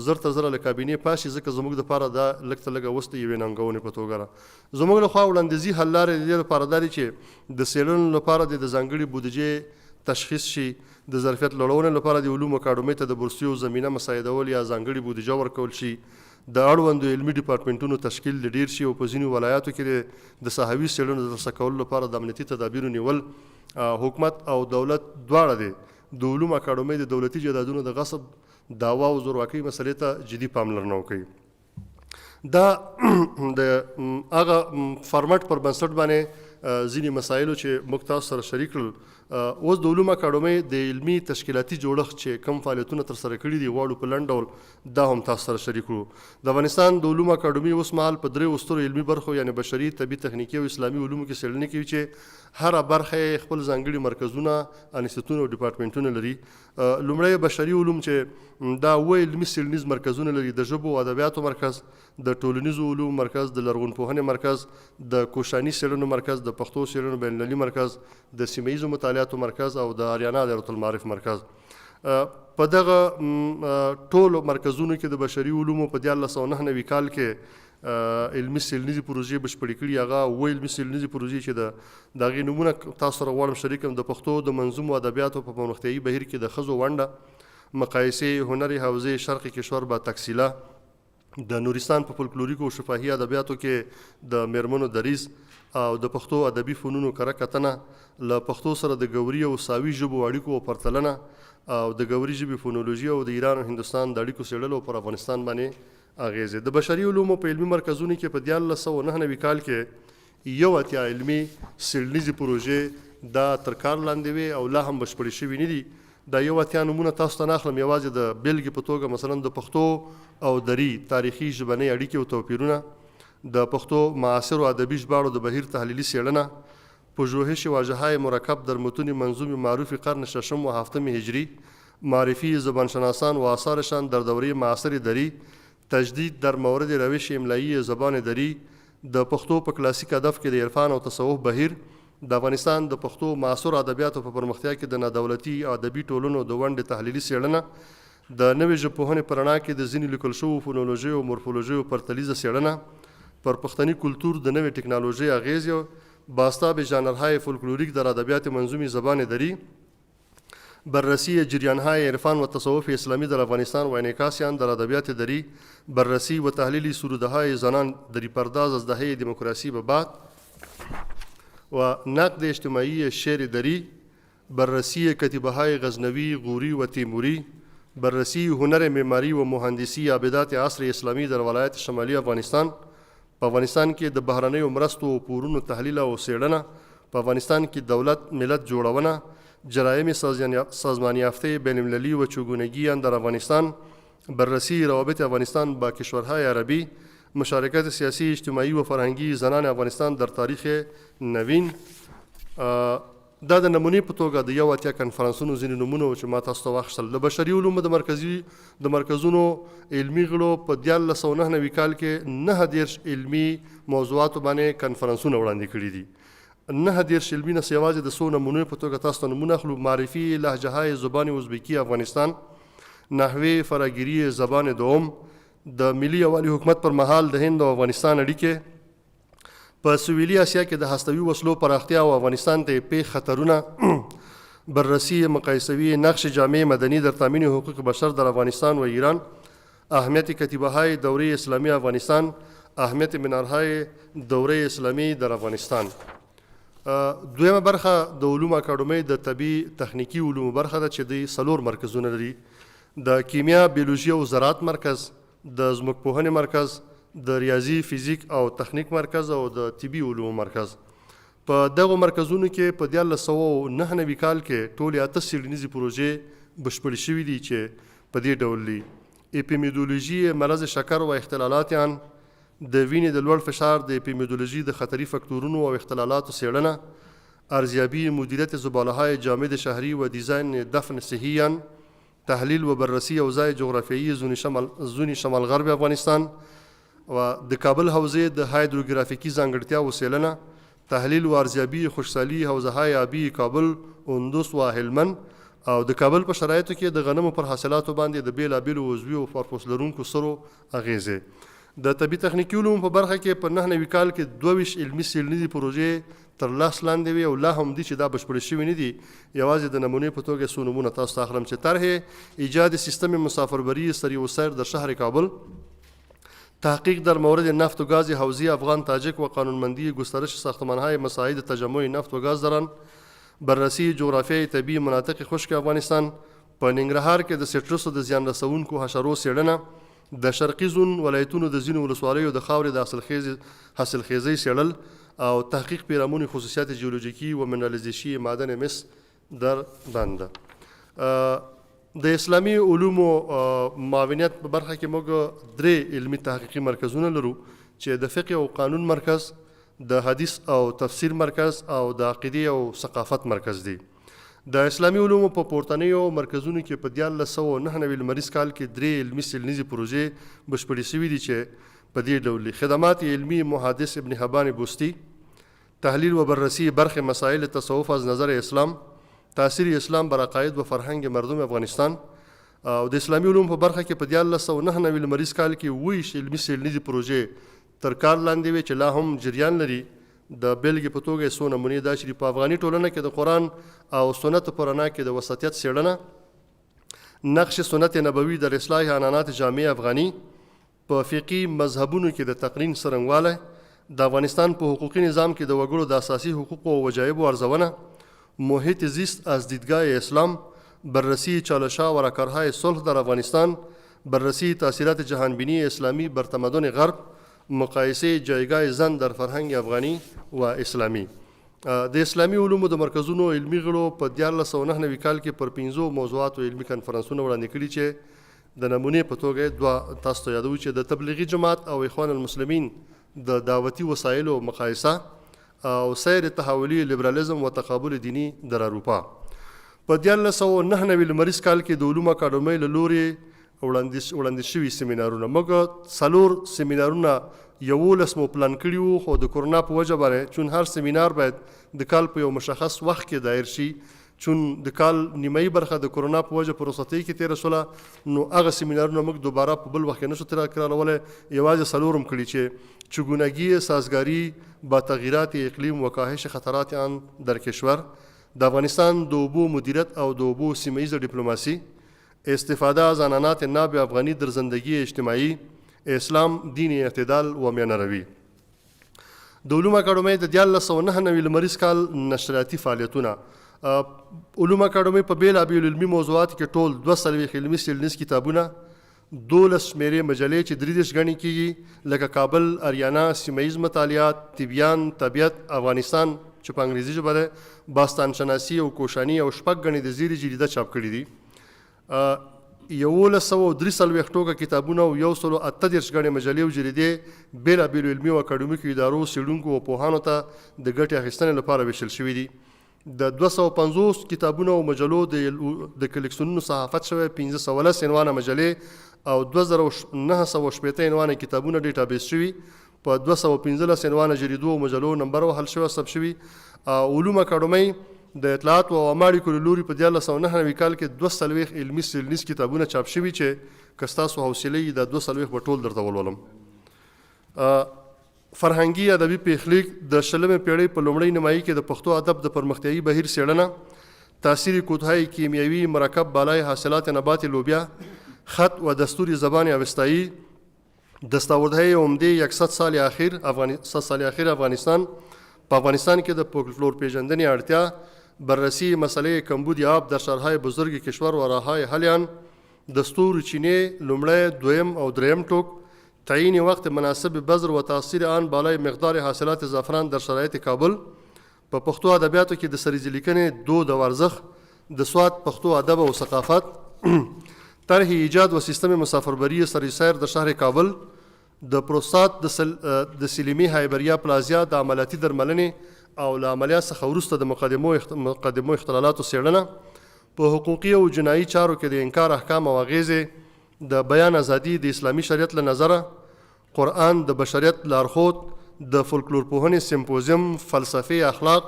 زر تر زره له کابینې پاشي، ځکه زموږ دپاره دا لږ تر لږه اوس د یوې ننګونې په توګه ده. زموږ لخوا وړاندیزي حل لارې د دې لپاره دا دي چې د څېړنو لپاره د ځانګړې بودیجې تشخیص شي، د ظرفیت لوړونې لپاره د علومو اکاډمۍ ته د بورسیو زمینه مساعدول یا ځانګړې بودیجه ورکول شي، د اړوندو علمي ډپارټمنټونو تشکیل ډېر شي او په ځینو ولایاتو کې د ساحوي څېړنو د ترسره کولو لپاره د امنیتي تدابیرو نیول. حکومت او دولت دواړه دی د علومو اکاډمۍ د دولتي جایدادونو د غصب، دعوا او زورواکۍ مسلې ته جدي پاملرنه وکړي. دا د هغه فارمټ پر بنسټ باندې ځینې مسایلو چې موږ تاسو سره شریک کړل. اوس د علومو اکاډمۍ د علمي تشکیلاتي جوړښت چې کوم فعالیتونه ترسره کړي دي غواړو په لنډ ډول دا هم تاسو سره شریک کړو. د افغانستان د علومو اکاډمۍ اوس مهال په 3 سترو علمي برخو یعنې بشري، طبي، تخنیکي او اسلامي علومو کې څېړنې کوي چې هره برخه یې خپل ځانګړي مرکزونه، انستیتوتونه او ډپارټمنټونه لري. لومړی بشري علوم چې دا 7 علمي څېړنیز مرکزونه لري، د ژبو او ادبیاتو مرکز، د ټولنیزو علومو مرکز، د لرغونپوهنې مرکز، د کوشاني څېړنو مرکز، د پښتو څېړنو بین المللي مرکز، د سیمه ییزو مطالعاتو مرکز او د اریانا دایرة المعارف مرکز. په دغه ټولو مرکزونو کې د بشري علومو په 1999 کال کې علمي څېړنیزې پروژې بشپړې کړي. هغه 7 علمي څېړنیزې پروژې چې د هغې نومونه تاسو سره غواړم شریک کړم. د پښتو د منظومو ادبیاتو په پرمختیایي بهیر کې د ښځو ونډه، مقایسې، هنري حوزې شرق کشور با تکسیله، د نورستان په فولکلوریکو او شفاهي ادبیاتو کې د میرمنو دریځ او د پښتو ادبي فنونو کره کتنه، له پښتو سره د ګوري او ساوي ژبو اړیکو او پرتلنه، او د ګوري ژبې فونولوژي او د ایران او هندوستان د اړیکو څېړلو پر افغانستان باندې اغیزې. د بشري علومو په علمي مرکزونو کې په 1999 کال کې 81 علمي څېړنیزې پروژې دا تر کار لاندې وې او لا هم بشپړې شوي نه دي. دا 81 نومونه تاسو ته نه اخلم، یوازې د بېلګې په توګه مثلا د پښتو او دري تاریخي ژبنۍ اړیکې او توپیرونه، د پښتو معاصرو ادبي ژباړو د بهیر تحلیلي څېړنه، پژوهش واژه‌های مرکب در متون منظوم معروف قرن ششم و هفتم هجری، معرفی زبانشناسان و آثارشان در دوره معاصر دری، تجدید در مورد روش املایی زبان دری، د پښتو په کلاسیک ادب کې د عرفان او تصوف بهیر، د افغانستان د پښتو معاصر ادبیاتو په پرمختیا کې د نادولتي ادبي ټولنو د ونډې تحلیلي څېړنه، د نوې ژبپوهنې په رڼا کې د ځینې لیکل شوو فونولوژي او مورفولوژي پرتلیزه څېړنه، پر پښتني کلتور د نوې ټکنالوژۍ اغیزې، بازتاب ژانرهای فولکلوریک در ادبیات منظوم زبان دری، بررسی جریانهای عرفان و تصوف اسلامی در افغانستان و انعکاس آن در ادبیات دری، بررسی و تحلیل سرودهای زنان دری پرداز از دهه دموکراسی به بعد و نقد اجتماعی شعر دری، بررسی کتیبه‌های غزنوی، غوری و تیموری، بررسی هنر معماری و مهندسی آبادات عصر اسلامی در ولایت شمالی افغانستان. په افغانستان کې د بهرنیو مرستو او پورونو تحلیل او څېړنه، په افغانستان کې دولت ملت جوړونه، جرایم سازمان یافته بین المللی و چگونگی آن در افغانستان، بررسی روابط افغانستان با کشورهای عربی، مشارکت سیاسی، اجتماعی و فرهنگی زنان افغانستان در تاریخ نوین. دا د نمونې په توګه د 81 کنفرانسونو ځینې نومونه چې ما تاسو ته واخیستل. د بشري علومو د مرکزونو علمي غړو په 1999 کال کې 29 علمي موضوعاتو باندې کنفرانسونه وړاندې کړي دي. 29 علمي نه یوازې د څو نمونو په توګه تاسو ته نمونه اخلو: معرفي لهجه‌های زبان ازبکی افغانستان، نحوه فراگیری زبان دوم، د ملي یووالي حکومت پر مهال د هند او افغانستان اړیکې، په سویلي اسیا کې د هستوي وسلو پراختیا او افغانستان ته پیښ خطرونه، بررسی مقایسوی نقش جامع مدنی در تامین حقوق بشر در افغانستان و ایران، اهمیت کتیبه‌های دوره اسلامی افغانستان، اهمیت منارهای دوره اسلامی در افغانستان. دویمه برخه د علومو اکاډمۍ د طبي تخنیکي علومو برخه ده چې د 4 مرکزونه لري: د کیمیا، بیولوژي او زراعت مرکز، د ځمکپوهنې مرکز، د ریاضي، فزیک او تخنیک مرکز او د طبي علومو مرکز. په دغو مرکزونو کې په 1999 کال کې ټولې 8 څېړنیزې پروژې بشپړې شوي دي چې په دې ډول دي: اپیمیډولوژي مرض شکر و اختلالات آن، د وینې د لوړ فشار د اپیمیډولوژي د خطري فکتورونو او اختلالاتو څېړنه، ارزیابی مدیریت زباله‌های جامد شهری و دیزاین دفن صحی آن، تحلیل و بررسی اوضاع جغرافیایی زون شمال غرب افغانستان و د کابل حوزې د هایدروګرافیکي ځانګړتیا و څېړنه، تحلیل و ارزیابي خوشحالي حوزه‌های آبي کابل، اندوس و هلمند او د کابل په شرایطو کې د غنمو پر حاصلاتو باندې د بیلابیلو عضوي او پرپوس لرونکو سرو اغیزې. د طبي تخنیکي علومو په برخه کې په 99 کال کې 22 علمي څېړنیزې پروژې تر لاس لاندې وي او لا هم دي چې دا بشپړې شوي نه دي. یوازې د نمونې په توګه څو نومونه تاسو ته اخلم چې طرح ایجاد سیستم مسافربری سری و سیر در شهر کابل، تحقیق در مورد نفت و گاز حوزه افغان تاجک و قانونمندی گسترش ساختمان‌های مساعد تجمع نفت و گاز در آن، بررسی جغرافیای طبیعي مناطق خشک افغانستان، په ننګرهار کې د سټرسو د زیان رسونکو حشرو څېړنه، د شرقي زون ولایتونو د ځینو ولسوالیو د خاورې د حاصلخیزۍ څېړل او تحقیق پیرامون خصوصیات جیولوژیکی و منرالیزیشی معدن مس در بنده. د اسلامي علومو معاونیت په برخه کې موږ 3 علمي تحقیقي مرکزونه لرو چې د فقه او قانون مرکز، د حدیث او تفسیر مرکز او د عقیدې او ثقافت مرکز دی. د اسلامي علومو په پورتنیو مرکزونو کې په 1999 لمریز کال کې 3 علمي څېړنیزې پروژې بشپړې شوي دي چې په دې ډول خدمات علمی محدث ابن حبان بوستی، تحلیل و بررسی برخ مسائل تصوف از نظر اسلام، تاثیر اسلام بر عقاید و فرهنگ مردم افغانستان. او د اسلامي علوم په برخه کې په 1999 لمریز کال کې 20 علمي څېړنیزې پروژې تر کار لاندې وي چې لا هم جریان لري. د بیلګې په توګه څو نمونې دا چې په افغاني ټولنه کې د قرآن او سنت په رڼا کې د وسطیت څېړنه، نقش سنت نبوي در اصلاح عنعنات جامع افغاني، په فقهي مذهبونو کې د تقنین څرنګوالی، د افغانستان په حقوقي نظام کې د وګړو د اساسي حقوقو او وجایبو ارزونه، محیط زیست از دیدگاه اسلام، بررسی چالش‌ها و راهکارهای صلح در افغانستان، بررسی تاثیرات جهانبینی اسلامی بر تمدن غرب، مقایسه جایگاه زن در فرهنگ افغانی و اسلامی. د اسلامي علومو د مرکزونو علمي غړو په 1999 کال کې پر 15 موضوعاتو علمي کنفرانسونه وړاندې کړي چې د نمونې په توګه 2 تاسو ته یادوي چې د تبلیغي جماعت او اخوان المسلمین د دعوتي وسایلو مقایسه او سیر تحولی لیبرالیزم و تقابل دینی در اروپا. په 1999 لمریز کال کې د علومو اکاډمۍ له لوري وړاندې شوي سیمینارونه، موږ 4 سیمینارونه 11 مو پلان کړي وو، خو د کورونا په وجه باندې چون هر سیمینار باید د کال په یو مشخص وخت کې دایر شي، چون د کال نیمایي برخه د کورونا په وجه په رخصتۍ کې تېره شوله، نو هغه سیمینارونه موږ دوباره په بل وخت کې نشو تکرارولی. یوازې 4 کړي چې چگونگی سازگاری با تغییرات اقلیم و کاهش خطرات آن در کشور، د افغانستان د اوبو مدیریت او د اوبو سیمه‌ایز دیپلماسی، استفاده از عنعنات ناب افغانی در زندگی اجتماعی، اسلام دین اعتدال و میانروی. د علومو اکاډمۍ د 1999 لمریز کال نشریاتي فعالیتونه، علومو اکاډمۍ په بیلابیلو علمي موضوعاتو کې ټول 240 علمي څېړنیز کتابونه، 12 شمیرې مجلې چې 33 ګڼې کېږي، لکه کابل، اریانا، سیمه‌ایز مطالعات، طبیان، طبیعت، افغانستان چې په انګریزي ژبه ده، باستان شناسی او کوشانی او 6 ګڼې د زیري جریده چاپ کړي دي. 1143 ټوکه کتابونه او 138 ګڼې مجلې او جریدې بیلابیلو علمي او اکاډمیکو ادارو، څېړونکو او پوهانو ته د ګټې اخیستنې لپاره ویشل شوي دي. د 250 کتابونو او مجلو د کلیکسیونونو صحافت شوی، 1510 عنوانه مجلې او 2980 عنوانه کتابونه ډیټابیس شوي، په 215 عنوانه جریدو او مجلو نمبر وهل شوی ثبت شوي. علومو اکاډمۍ د اطلاعات او عامه اړیکو له لوري په 1999 کال کې 240 علمي څېړنیز کتابونه چاپ شوي چې که ستاسو حوصله یې دا 240 به ټول درته ولولم. فرهنګي ادبي پیښلیک د 20مې پیړۍ په لومړۍ نیمایي کې د پښتو ادب د پرمختیایي بهیر څېړنه، تاثیر کودهای کیمیایی مرکب بالای حاصلات نبات لوبیا، خط و دستور زبان اوستایی، دستاوردهای عمده 100 سال اخیر افغانستان، په افغانستان کې د فولکلور پیژندنې اړتیا، بررسی مسئله کمبود آب در شهرهای بزرگ کشور و راههای حل آن، دستور چینی لومړی، دویم او دریم ټوک، تعیین وقت مناسب بذر و تاثیر آن بالای مقدار حاصلات زعفران در شرایط کابل. په پښتو ادبیاتو کې د سریزې لیکنې دود او ارزښت، د سواد پښتو ادب او ثقافت، طرح ایجاد و سیستم مسافربری سریسیر در شهر کابل، د پروستات د سلیمي هایبریا پلازیا د عملیاتي درملنې او له عملیات څخه وروسته د مقدمو اختلالاتو څېړنه، په حقوقي او جنایي چارو کې د انکار احکام او اغیزې، د بیان ازادي د اسلامي شریعت له نظره، قرآن د بشریت لارښود، د فولکلور پوهنې سمپوزیم، فلسفه، اخلاق،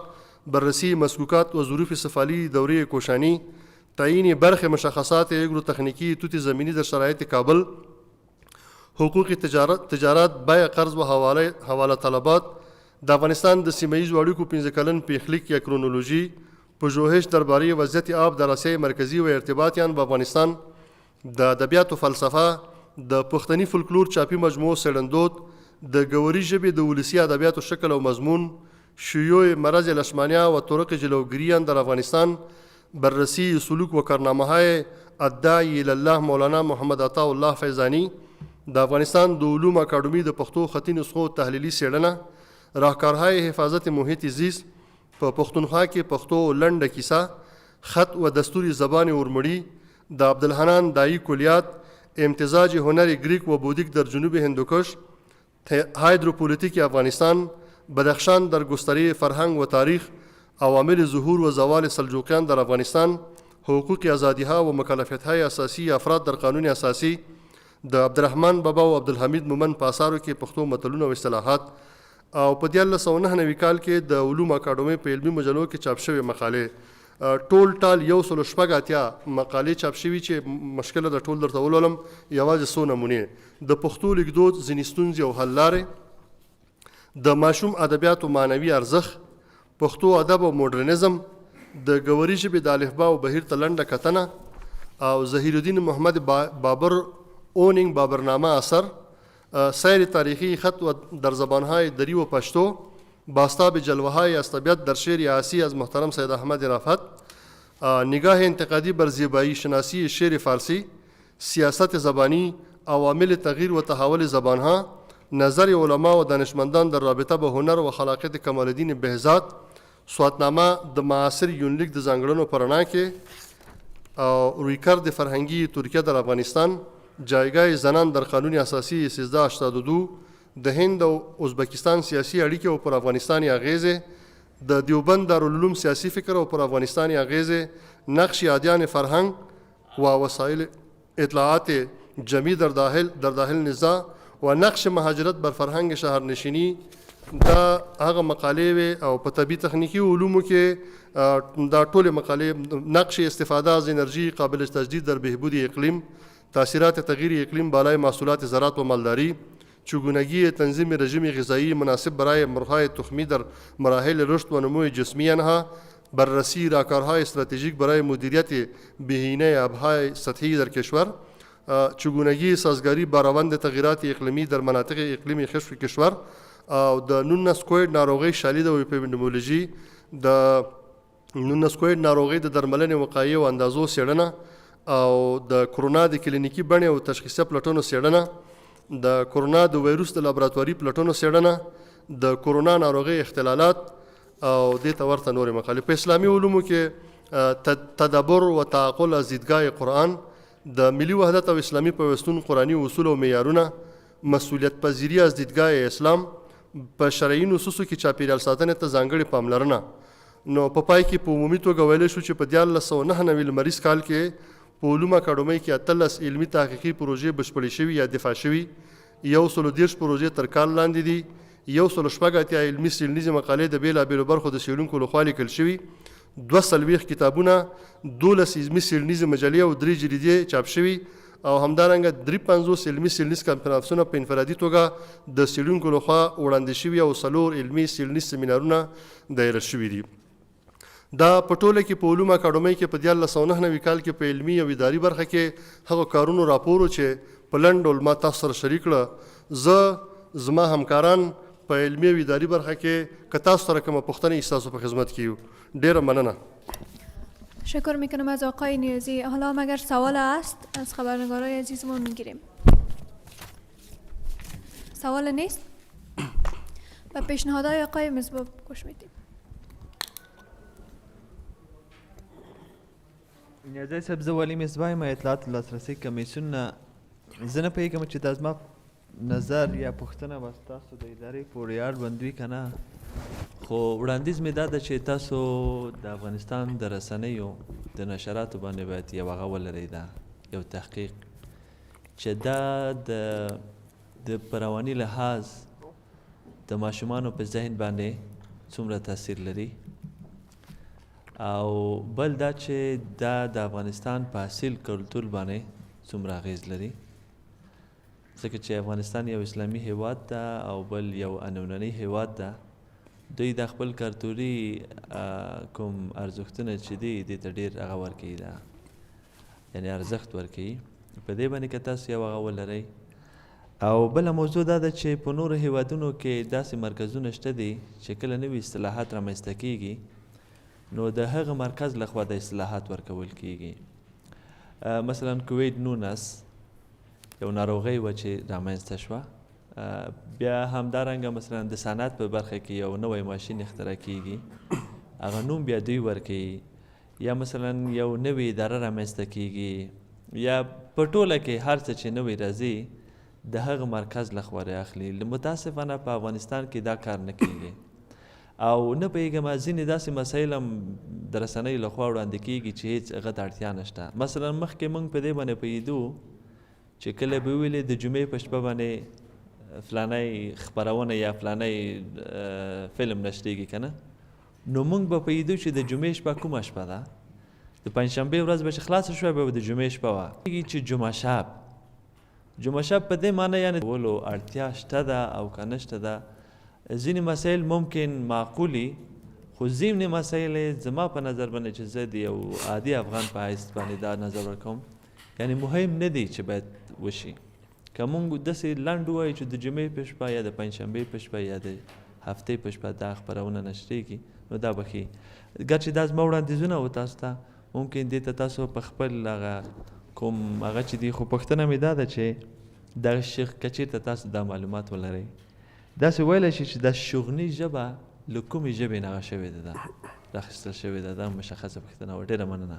بررسی مسکوکات و ظروف سفالی دوره کوشانی، تعیین برخ مشخصات اگرو تخنیکی توت زمینی در شرایط کابل، حقوق تجارت، بیع قرض و حواله طلبات، د افغانستان د سیمه ییزو اړیکو 15 کلن پیښلیک یا کرونولوژي، پژوهش درباره وضعیت آب در آسیای مرکزی و ارتباطیان با افغانستان، د ادبیات و فلسفه، د پښتني فولکلور چاپی مجموعه څېړندود، د ګوري ژبې د ولسي ادبیاتو شکل او مضمون، شیوع مرض لشمانیا و طرق جلوگیریان در افغانستان، بررسی سلوک و کارنامه‌های الداعی الله مولانا محمد عطا الله فیضانی، د افغانستان د علوم اکاډمي د پښتو خطي نسخو تحلیلي څېړنه، راهکارهای حفاظت محیط زیست په پښتونخوا کې پښتو لنډه کیسه، خط و دستور زبان اورمړي، د عبدالحنان دایی کلیات، امتزاج هنر گریک و بودیک در جنوب هندوکش، هایدروپولیتیک افغانستان، بدخشان در گستره فرهنگ و تاریخ، عوامل ظهور و زوال سلجوقیان در افغانستان، حقوق آزادی‌ها و مکلفیت‌های اساسی افراد در قانون اساسی، د عبدالرحمن بابا و عبدالحمید مومن په اثارو کې پښتو متلونه او اصطلاحات، او په 1999 کال کې د علوم اکاډمۍ په علمي مجلو کې چاپ شوې مقالې، ټول ټال 180 مقالې چاپ شوي چې مشکله د ټول درته ولولم، یوازې څو نمونې د پښتو لیکدود، ځینې ستونزې او حل لارې، د ماشوم ادبیاتو معنوي ارزښت، پښتو ادب او موډرنیزم، د ګوري ژبې د الفبا او بهیر ته لنډه کتنه، او ظهیر الدین محمد بابر اونینگ بابرنامه اثر، سیر تاریخی خط و در زبانهای دری و پشتو، باستاب جلوه‌های از طبیعت در شعر عاصی از محترم سید احمد رفعت، نگاه انتقادی بر زیبایی شناسی شعر فارسی، سیاست زبانی، عوامل تغییر و تحول زبانها، نظر علما و دانشمندان در رابطه با هنر و خلاقیت کمال الدین بهزاد، سواتنامه د معاصر یونلیک د ځانګړنو په رڼا کې، او رویکرد فرهنگی ترکیه در افغانستان، جایگاه زنان در قانون اساسی 1382، د هند او ازبکستان سیاسی اړیکې او پر افغانستان اغیزې، د دیوبند دارالعلوم سیاسی فکر او پر افغانستان اغیزې، نقش ادیان فرهنگ و وسایل اطلاعات جمعی در داخل نزاع و نقش مهاجرت بر فرهنگ شهرنشینی، دا هغه مقالې وې، او په طبي تخنیکی علومو کې دا ټولې مقالې، نقش استفاده از انرژی قابل تجدید در بهبود اقلیم، تاثیرات تغییر اقلیم بالای محصولات زراعت و مالداری، چگونگی تنظیم رژیم غذایی مناسب برای مرغ‌های تخمی در مراحل رشد و نمو جسمی آنها، بررسی راهکارهای استراتژیک برای مدیریت بهینه آبهای سطحی در کشور، چگونگی سازگاری با روند تغییرات اقلیمی در مناطق اقلیمی کشور، او د نونس کوویډ ناروغۍ شالید او اپیډیمیولوژي، د نونس کوویډ ناروغۍ د درملنې وقایع او اندازو څېړنه، او د کرونا د کلینیکي بڼې او تشخیصیه پلټنو څېړنه، د کرونا د ویروس د لابراتواري پلټنو څېړنه، د کرونا ناروغۍ اختلالات، او دې ته ورته نورې مقالې. په اسلامي علومو کې تدبر و تعقل از دیدگاه قرآن، د ملي وحدت او اسلامي پیوستون قرآني اصول او معیارونه، مسؤلیت پذیری از دیدگاه اسلام، په شرعي نصوصو کې چاپیریال ساتنې ته ځانګړې پاملرنه. نو په پای کې په عمومي توګه ویلی شو چې په 1999 لمریز کال کې په علوم اکاډمۍ کې 18 علمي تحقیقي پروژې بشپړې شوي یا دفاع شوي، 130 پروژې تر کار لاندې دي، 180 علمي څېړنیزې مقالې د بېلابېلو برخو د څېړونکو لخوا لیکل شوي، 42 کتابونه، 12 علمي څېړنیزې مجلې او 3 جریدې چاپ شوي، او همدارنګه 53 علمي څېړنیز کنفرانسونه په انفرادي توګه د څېړونکو لخوا وړاندې شوي، او 4 علمي څېړنیز سیمینارونه دایره شوي دي. دا په ټوله کې په علوم اکاډمۍ کې په 1999 کال کې په علمي او اداري برخه کې هغو کارونو راپور چې په لنډ ډول ما تاسو سره شریک کړه. زه زما همکاران په علمي او اداري برخه کې که تاسو سره کومه پوښتنه ستاسو په خدمت کې یو. ډیره مننه. شکر میکنم از آقای نیازی. حالا هم اگر سوال است از خبرنگارای عزیزمون میگیریم. سوال نیست؟ و پیشنهادهای آقای مصباح گوش میدیم. نیازی صاحب، زه ولی مصباح یم، اطلاعات لاسرسي کمیسیون نه. زه نه پوهېږم چې دا زما نظر یا پوښتنه به ستاسو د ادارې پورې اړوند وي که نه، خو وړاندیز مې دا ده چې تاسو د افغانستان د رسنیو د نشراتو باندې باید یو هغه ولرئ، دا یو تحقیق چې دا د په رواني لحاظ د ماشومانو په ذهن باندې څومره تاثیر لري، او بل دا چې دا د افغانستان په اصیل کلتور باندې څومره اغیز لري، ځکه چې افغانستان یو اسلامي هیواد ده او بل یو عنعنوي هیواد ده. دوی د خپل کلتوري کوم ارزښتونه چې دي دې ته ډېر هغه ورکوي، ده یعنې ارزښت ورکوي. په دې باندې که تاسو یو هغه ولرئ. او بله موضوع دا ده چې په نورو هیوادونو کې داسې مرکزونه شته دي چې کله نوي اصطلاحات رامنځته کیږي نو د هغه مرکز لخوا د اصطلاحات ورکول کیږي. مثلا کووید 19 یو ناروغۍ وه چې رامنځته شوه، بیا همدارنګه مثلا د صنعت په برخه کې یو نوی ماشین اختراع کیږي، هغه نوم بیا دوی ورکوي، یا مثلا یو نوې اداره رامنځته کیږي، یا په ټوله کې هر څه چې نوی راځي د هغه مرکز لخوا راخلي. متاسفانه په افغانستان کې دا کار نه کیږي، او نه پوهېږم ځینې داسې مسایل هم د رسنیو لخوا وړاندې کیږي چې هېڅ هغه ته اړتیا نشته. مثلا مخکې موږ په دې باندې پوهېدو چې کله به ویلې د جمعې په شپه باندې فلانی خپرونه یا فلانی فلم نشریږي که نه، نو موږ به پوهېدو چې د جمعې شپه کومه شپه ده، د پنجشنبې ورځ به چې خلاصه شوه به د جمعې شپه وه چې جمعه شب په دې معنی یعنې ولو اړتیا شته ده او که نشته ده. ځینې مسایل ممکن معقولي، خو ځینې مسایل زما په نظر باندې چې زه د یو عادي افغان په حیث باندې دا نظر ورکوم یعنې مهم نه دی چې باید وشي. که موږ داسې لنډ ووایو چې د جمعې په شپه یا د پنجشنبې په شپه یا د هفتې په شپه دا خپرونه نشریږي نو دا به ښي. ګرچې دا زما وړاندیزونه و تاسو ته، ممکن دې ته تاسو په خپل هغه کوم هغه چې دي، خو پوښتنه مې دا ده چې دغه شیخ که چېرته تاسو دا معلومات ولرئ داسې ویلی شي چې دا شغني ژبه له کومې ژبې نه هغه شوې ده راخیستل شوې ده. دا مشخصه پوښتنه وه. ډېره مننه.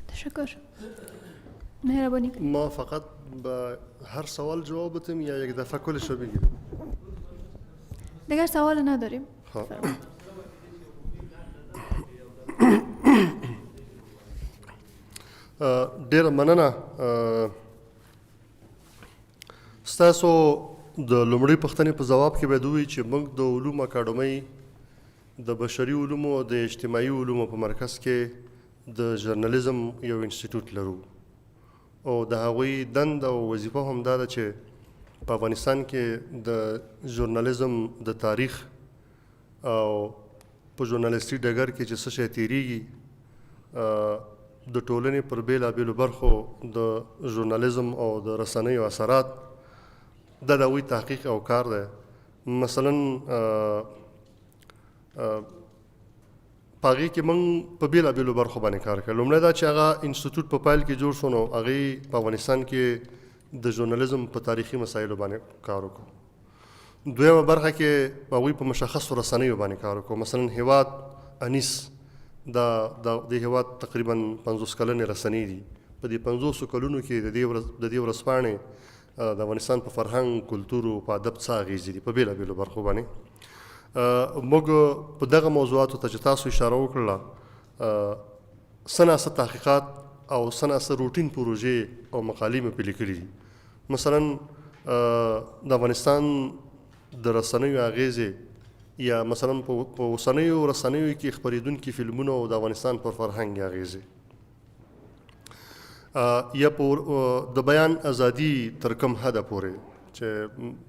تشکر. مهربانی. ما فقط به هر سوال جواب بدم یا یک دفعه کلش رو بگیریم؟ دیگر سوال نداریم. ډېره مننه. ستاسو د لومړۍ پوښتنې په ځواب کې باید ووایي چې موږ د علومو اکاډمۍ د بشري علومو او د اجتماعي علومو په مرکز کې د ژورنالیزم یو انسټیټوټ لرو، او د هغوی دنده او وظیفه هم دا ده چې په افغانستان کې د ژورنالیزم د تاریخ او په ژورنالیستي ډګر کې چې څه شی تېرېږي د ټولنې پر بېلابېلو برخو د ژورنالیزم او د رسنیو اثرات دا د هغوی تحقیق او کار دی. مثلا په هغې کې موږ په بېلابېلو برخو باندې کار کوو. لومړی دا چې هغه انسټیټوټ په پیل کې جوړ شو نو هغې په افغانستان کې د ژورنالیزم په تاریخي مسایلو باندې کار وکړو. دویمه برخه کې هغوی په مشخصو رسنیو باندې کار وکړو. مثلا هیواد انیس د هیواد تقریبا 50 کلنې رسنۍ دي. په دې 50 کلونو کې د دې ورځپاڼې د افغانستان په فرهنګ، کلتور او په ادب څه اغېزې دي په بېلابېلو برخو باندې. موږ په دغه موضوعاتو ته چې تاسو اشاره وکړله څه ناڅه تحقیقات او څه ناڅه روټین پروژې او مقالې مې پرې لیکلي دي. مثلا د افغانستان د رسنیو اغېزې یا مثلا په اوسنیو رسنیو کې خپرېدونکي فلمونه او د افغانستان پر فرهنګ اغېزې، یا د بیان ازادي تر کوم حده پورې چې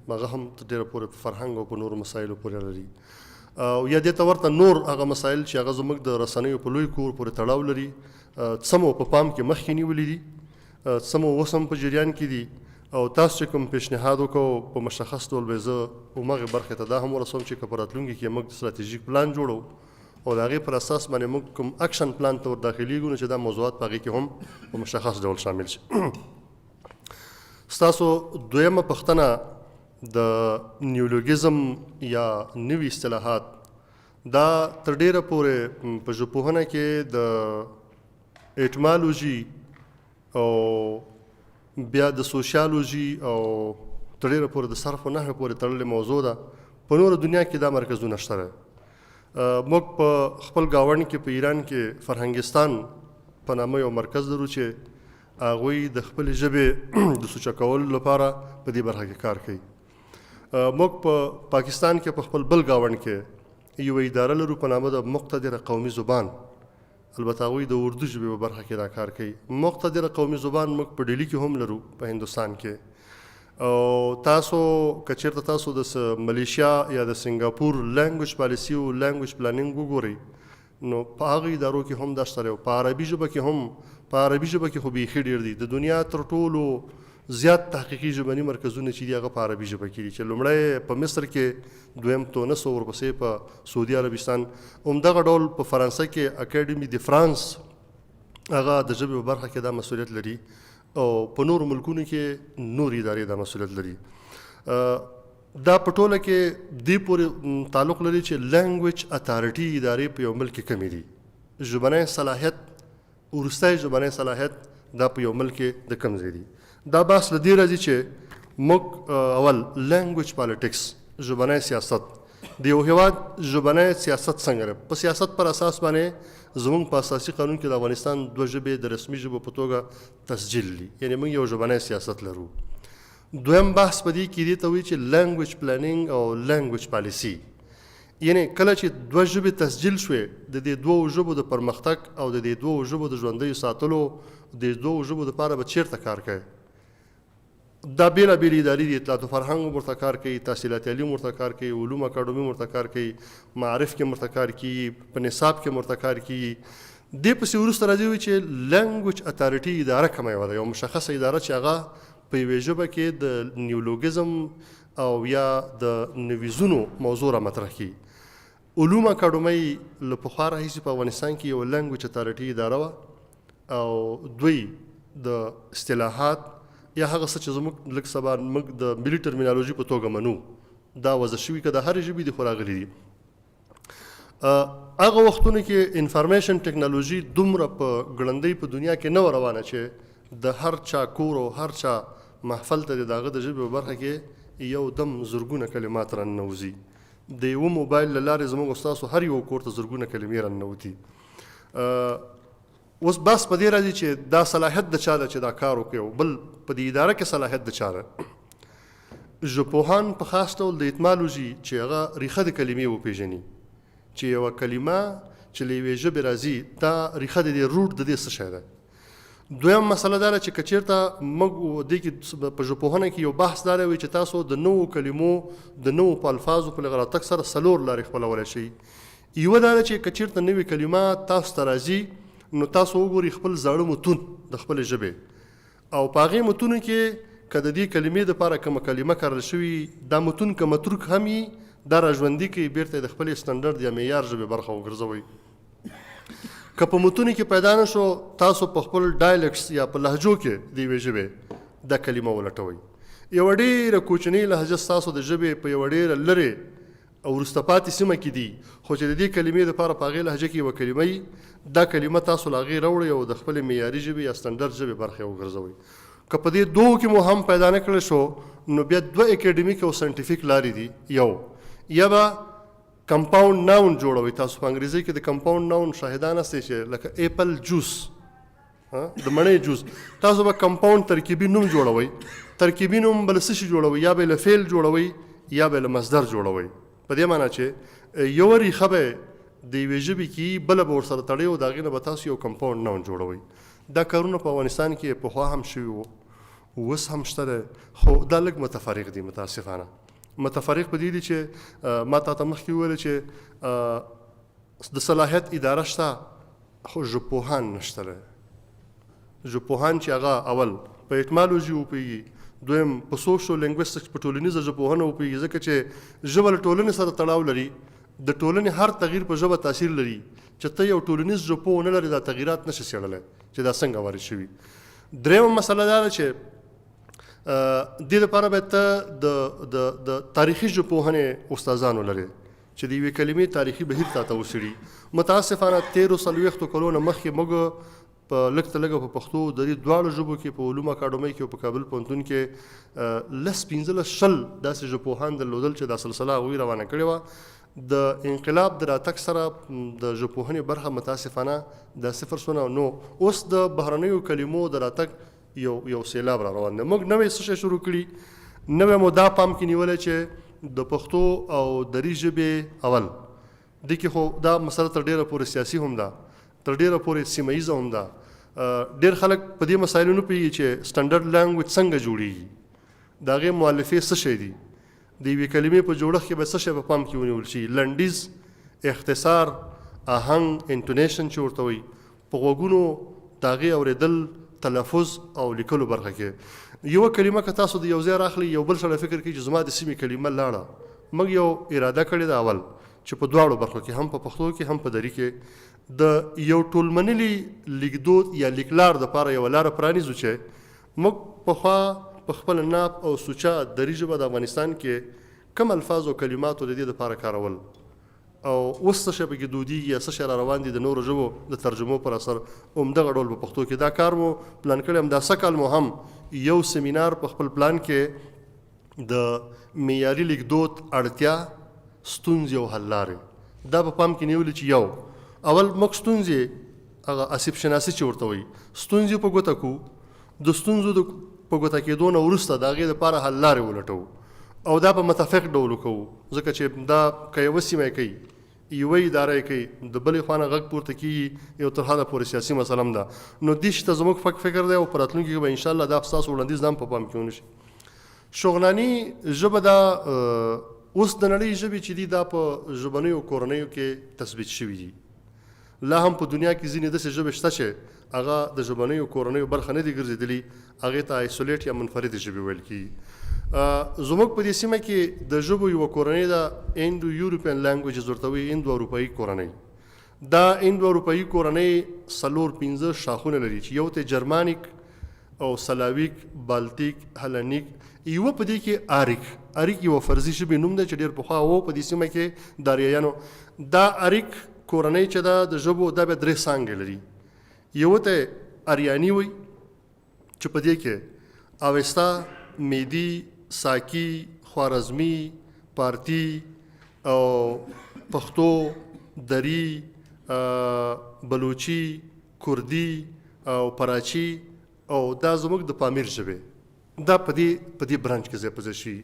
هغه هم ډېره پورې په فرهنګ او په نورو مسایلو پورې لري، او یا دې ته ورته نور هغه مسایل چې هغه زموږ د رسنیو په لوی کور پورې تړاو لري څه مو په پام کې مخکې نیولي دي، څه مو اوس هم په جریان کې دي، او تاسو چې کوم پیشنهاد وکړو په مشخص ډول به زه همغې برخې ته دا هم ورسوم چې که په راتلونکي کې موږ ستراتیژیک پلان جوړو او د هغې پر اساس باندې موږ کوم اکشن پلان ته ور داخلیږو نو چې دا موضوعات په هغې کې هم په مشخص ډول شامل شي. ستاسو دویمه پوښتنه د نیولوګیزم یا نوي اصطلاحات، دا تر ډېره پورې په ژبپوهنه کې د ایټمالوژي او بیا د سوشیالوژي او تر ډېره پورې د صرف و نحو پورې تړلې موضوع ده. په نوره دنیا کې دا مرکزونه شته دی. موږ په خپل ګاونډ کې په ایران کې فرهنګستان په نامه یو مرکز لرو چې هغوی د خپلې ژبې د سوچه کولو لپاره په دې برخه کې کار کوي. موږ په پاکستان کې په خپل بل ګاونډ کې یوه اداره لرو په نامه د مقتدره قومي زبان، البته هغوی د اردو ژبې په برخه کې دا کار کوي. مقتدره قومي زبان موږ په ډیلي کې هم لرو په هندوستان کې. او تاسو که چېرته تاسو د ملیشیا یا د سنګاپور لینګویج پالیسي او لینګویج پلانینګ وګورئ نو په هغه ادارو کې هم دا شته. په عربي ژبه کې خو بیخي ډېر دي. د دنیا تر ټولو زیات تحقیقي ژبني مرکزونه چې دي هغه په عربي ژبه کې دي، چې لومړی په مصر کې، دویم تونس او ورپسې په سعودي عربستان. همدغه ډول په فرانسه کې اکاډمي د فرانس هغه د ژبې په برخه کې دا مسؤلیت لري، او په نورو ملکونو کې نور ادارې دا مسؤلیت لري. دا په ټوله کې دې پورې تعلق لري چې لینګویج اتارټي ادارې په یو ملک کې کمې دي. ژبنی صلاحیت، وروستی ژبنی صلاحیت دا په یو ملک کې د کم ځای دي. دا بحث له دې راځي چې موږ اول لینګویج پالیټکس، ژبنی سیاست، د یو هیواد ژبنی سیاست څنګه دی. په سیاست پر اساس باندې زموږ په اساسي قانون کې د افغانستان 2 ژبې د رسمي ژبو په توګه تسجیل دي، یعنې موږ یو ژبنی سیاست لرو. دویم بحث په دې کې دې ته وایي چې لینګویج پلانینګ او لینګویج پالیسي، یعنې کله چې 2 ژبې تسجیل شوې د دې 2 ژبو د پرمختګ او د دې 2 ژبو د ژوندیو ساتلو، د 2 ژبو دپاره به چېرته کار کوي. دا بېلابېل ادارې دي، اطلاعات و فرهنګ ورته کار کوي، تحصیلات علم ورته کار کوي، علوم اکاډمي ورته کار کوي، معارف کې ورته کار کوي، په نصاب کې ورته کار کوي. دې پسې وروسته راځي وایي چې لینګویج اتارټي اداره کومه یوه ده، یو مشخصه اداره چې هغه په یوې ژبه کې د نیولوګزم او یا د نویزونو موضوع را مطرح کړي. علوم اکاډمۍ له پخوا راهیسې په افغانستان کې یو لینګویج اتارټي اداره وه، او دوی د اصطلاحات یا هغه څه چې زموږ لږ سبا موږ د ملي ټرمینالوژي په توګه منو دا وضع شوي که د هرې ژبې دي خو راغلي دي. هغه وختونو کې انفارمیشن ټکنالوژي دومره په ګړندۍ په دنیا کې نه وه روانه چې د هر چا کور او هر چا محفل ته د هغه د ژبې په برخه کې یو دم زرګونه کلمات راننوځي. د یوه موبایل له لارې زموږ ستاسو هر یو کور ته زرګونه کلمې راننوتي. اوس بس په دې راځي چې دا صلاحیت د چا ده چې دا کار وکړي، بل په دې اداره کې صلاحیت د چا ده. ژبپوهان په خاص ډول د ایتمالوژي چې هغه ریښه د کلمې وپېژني، چې یوه کلمه چې له یوې ژبې راځي دا ریښه د دې روټ د دې څه شی ده. دویم مسله دا ده چې که چېرته موږ دې کې په ژبپوهنه کې یو بحث دا دی چې تاسو د نوو کلمو د نوو په الفاظو په لغه راتګ سره 4 لارې خپلولی شئ. یوه دا ده چې که چېرته نوې کلمه تاسو ته راځي نو تاسو وګورئ خپل زاړه متون د خپلې ژبې، او په هغې متونو کې که د دې کلمې دپاره کومه کلمه کارل شوي دا متون که متروک هم وي دا راژوندي کوي، بیرته د خپلې سټنډرډ یا معیار ژبې برخه وګرځوئ. که په متونو کې پیدا نه شو تاسو په خپل ډایلکټس یا په لهجو کې د یوې ژبې دا کلمه ولټوئ. یوه ډېره کوچنۍ لهجه ستاسو د ژبې په یوه ډېره لرې او وروسته پاتې سیمه کې دي، خو چې د دې کلمې دپاره په هغې لهجه کې یوه کلمه وي دا کلمه تاسو له هغې راوړئ او د خپلې معیاري ژبې یا سټنډرډ ژبې برخې وګرځوئ. که په دې 2 کې مو هم پیدا نه کړی شو نو بیا 2 اکیډمیک او ساینټیفیک لارې دي. یو یا به کمپاونډ ناون جوړوئ، تاسو په انګریزي کې د کمپاونډ ناون شاهدان هستئ چې لکه ایپل جوس، د مڼې جوس، تاسو به کمپاونډ ترکیبي نوم جوړوئ. ترکیبي نوم به له څه شي جوړوئ؟ یا به له فعل جوړوئ یا به له مصدر جوړوئ. په دې معنی چې یوه ریښه به د یوې ژبې کې بله به ورسره تړئ او د هغې نه به تاسو یو کمپاونډ ناون جوړوئ. دا کارونه په افغانستان کې پخوا هم شوي وو، اوس هم شته دی، خو دا لږ متفرق دي. متاسفانه متفرق په دې دي چې ما تا ته مخکې وویل چې د صلاحیت اداره شته خو ژبپوهان نشته دی. ژبپوهان چې هغه اول په ایټمالوژي وپوهېږي، دویم په سوشو لینګویسټکس په ټولنیزه ژبپوهنه وپوهېږي، ځکه چې ژبه له ټولنې سره تړاو لري، د ټولنې هر تغییر په ژبه تاثیر لري. چې ته یو ټولنیز ژبپوه ونه لرې دا تغییرات نشي څېړلی چې دا څنګه وارد شوي. درېیمه مسله دا ده چې دې لپاره باید ته د تاریخي ژبپوهنې استادان ولرې چې د یوې کلمې تاریخي بهیر تا ته وڅېړي. متاسفانه 1340 کلونه مخکې موږ په لږ ته لږه په پښتو د دې دواړو ژبو کې په علوم اکاډمۍ کې او په کابل پوهنتون کې 15 داسې ژبپوهان درلودل چې دا سلسله هغوی روانه کړې وه. د انقلاب د راتګ سره د ژبپوهنې برخه متاسفانه دا 0 شونه. نو اوس د بهرنیو کلمو د راتګ یو سیلاب را روان دی. موږ نوی څه شی شروع کړي، نوې مو دا پام کې نیولی چې د پښتو او دری ژبې اول دې کې خو دا مسله تر ډېره پورې سیاسي هم ده، تر ډېره پورې سیمه ییزه هم ده. ډېر خلک په دې مسایلو نه پوهېږي چې سټنډرډ لینګویج څنګه جوړېږي، د هغې مؤلفې څه شی دي، د یوې کلمې په جوړښت کې به څه شی په پام کې ونیول شي، لنډیز، اختصار، آهنګ، انټونیشن چې ورته وایي، په غوږونو د هغې اورېدل، تلفظ او لیکلو برخه کې. یوه کلمه که تاسو د یو ځای راخلئ، یو بل سړی فکر کوي چې زما د سیمې کلمه لاړه. موږ یو اراده کړې ده اول چې په دواړو برخو کې، هم په پښتو کې هم په دري کې، د یو ټولمنلي لیکدود یا لیکلار دپاره یوه لاره پرانیزو چې موږ پخوا په خپل ناپ او سوچه دري ژبه د افغانستان کې کم الفاظ او کلماتو د دې دپاره کارول، او اوس څه شی پکې دودیږي یا څه شی را روان دي د نورو ژبو د ترجمو پر اثر، همدغه ډول په پښتو کې دا کار مو پلان کړی. همدا سږ کال مو هم یو سیمینار په خپل پلان کې د معیاري لیکدود اړتیا، ستونزې او حل لارې دا په پام کې نیولي چې یو اول موږ ستونزې هغه اسیب شناسي چې ورته وایي ستونزې په ګوته کړو، د ستونزو د په ګوته کېدو نه وروسته د هغې دپاره حل لارې ولټوو او دا په متفق ډول وکوو، ځکه چې دا که یوه سیمه یې کوي، یوه اداره یې کوي، د بلې خوا نه غږ پورته کېږي، یو تر حده پورې سیاسي مسله هم ده. نو دې شي ته زموږ فکر دی او په راتلونکي کې به انشاءالله دا ستاسو وړاندیز دا هم په پام کې ونه شي. شغناني ژبه دا اوس د نړۍ ژبې چې دي دا په ژبنیو کورنیو کې تثبیت شوي دي. لا هم په دنیا کې ځینې داسې ژبې شته چې هغه د ژبنیو کورنیو برخه نه دي ګرځېدلي، هغې ته آیسولیټ یا منفردې ژبې ویل کېږي. زموږ په دې سیمه کې د ژبو یوه کورنۍ ده انډو یورپین لینګویجز ورته وایي، انډو اروپایي کورنۍ. دا انډو اروپایي کورنۍ 4-5 شاخونه لري چې یو ته جرمانیک او سلاویک، بالتیک، هلنیک، یوه په دې کې اریک یوه فرضي ژبې نوم دی چې ډېر پخوا و په دې سیمه کې د اریایانو. دا اریک کورنۍ چې ده د ژبو دا بیا 3 څانګې لري. یوه ته اریاني وایي چې په دې کې اوستا، میدي، ساکی، خوارزمي، پارتي او پښتو، دري، بلوچي، کردي او پراچي او دا زموږ د پامیر ژبې دا په دې برانچ کې ځای په ځای شي.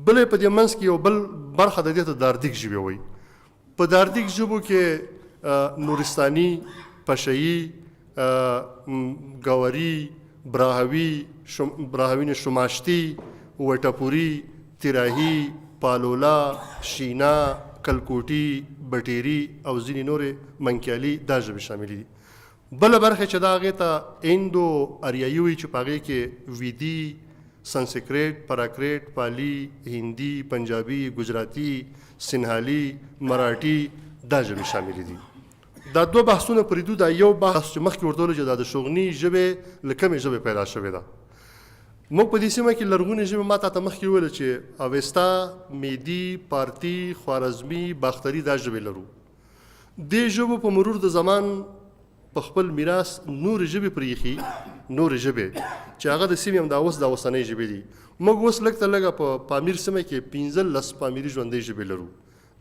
بلې په دې منځ کې یو بل برخه د دې ته داردیک ژبې وایي. په داردیک ژبو کې نورستاني، پشهیي، گاوري، براهوین شماشتي، وټپوري، تراهي، پالولا، شینا، کلکوټي، بټيري او ځینې نورې منکیالي دا ژبې شاملې دي. بله برخه چې دا هغې ته انډو اریایي وایي چې په هغې کې ویدي، سنسکریټ، پراکریټ، پالي، هندي، پنجابي، ګجراتي، سنهالي، مراټي دا ژبې شاملې دي. دا 2 بحثونه پرېږدو. دا یو بحث چې مخکې ورته ویلو چې دا د شغني ژبې له کمې ژبې پیدا شوې ده. موږ په دې سیمه کې لرغونې ژبې ما ته مخکې وویله چې اوستا، میدي، پارتي، خوارزمي، باختري دا ژبې لرو. دې ژبو په مرور د زمان په خپل میراث نورې ژبې پرېښي، نورې ژبې چې هغه د سیمې همدا اوس دا اوسنۍ ژبې دي. موږ اوس لږ تر لږه په پامیر سیمه کې 15 پامیري ژوندۍ ژبې لرو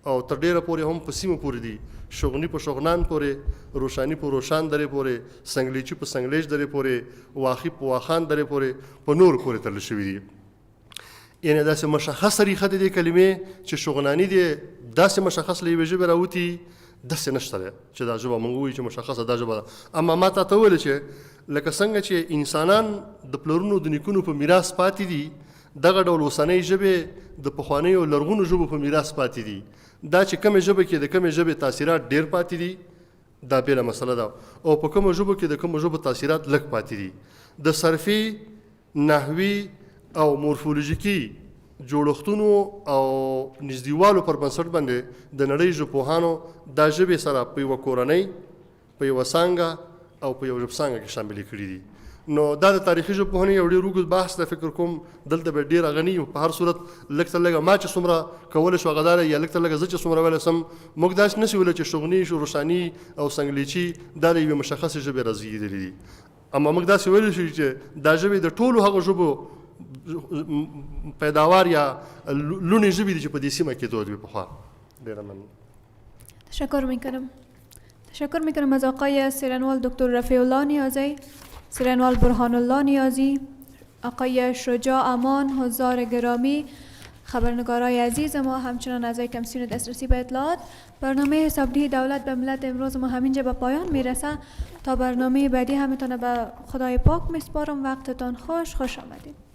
او تر ډېره پورې هم په سیمو پورې دي، شغني په شغنان پورې، روشاني په روشان درې پورې، سنګلیچي په سنګلیچ درې پورې، واخي په واخان درې پورې، په نور پورې تړل شوي دي. یعنې داسې مشخصه ریښه د دې کلمې چې شغناني دی داسې مشخص له یوې ژبې راوتي داسې نشته دی چې دا ژبه موږ ووایو چې مشخصه دا ژبه ده. اما ما ته وویل چې لکه څنګه چې انسانان د پلرونو د نیکونو په میراث پاتې دي، دغه ډول اوسنۍ ژبې د پخوانیو لرغونو ژبو په میراث پاتې دي. دا چې کومې ژبه کې د کومې ژبې تاثیرات ډېر پاتې دي دا بېله مسله ده، او په کومو ژبو کې د کومو ژبو تاثیرات لږ پاتې دي. د صرفي، نحوي او مورفولوژیکي جوړښتونو او نږدېوالو پر بنسټ باندې د نړۍ ژبپوهانو دا ژبې سره په یوه کورنۍ، په یوه څانګه او په یوه ژبڅانګه کې شاملې کړي دي. نو دا د تاریخي ژبپوهنې یو ډېر اوږد بحث دی. فکر کوم دلته به ډېر غني په هر صورت لږ تر لږه ما چې څومره کولی شو هغه دا دی، یا لږ تر لږه زه چې څومره ویلی سم. موږ داسې نشو ویلی چې شغني، روشاني او سنګلیچي دا له یوې مشخصې ژبې رازېږېدلي دي. اما موږ داسې ویلی شو چې دا ژبې د ټولو هغو ژبو پیداوار یا لونې ژبې دي چې په دې سیمه کې دود وي پخوا. ډېره مننه. تشکر میکنم از آقای سیرنوال دکتر رفیع الله نیازی، سیرنوال برهان الله نیازی، آقای شجاع امان، حضار گرامی، خبرنگارای عزیز ما، همچنان اعضای کمیسیون دسترسی به اطلاعات، برنامه حسابدهی دولت به ملت امروز ما همینجا به پایان میرسه. تا برنامه بعدی همتون به خدای پاک میسپارم. وقتتان خوش آمدید.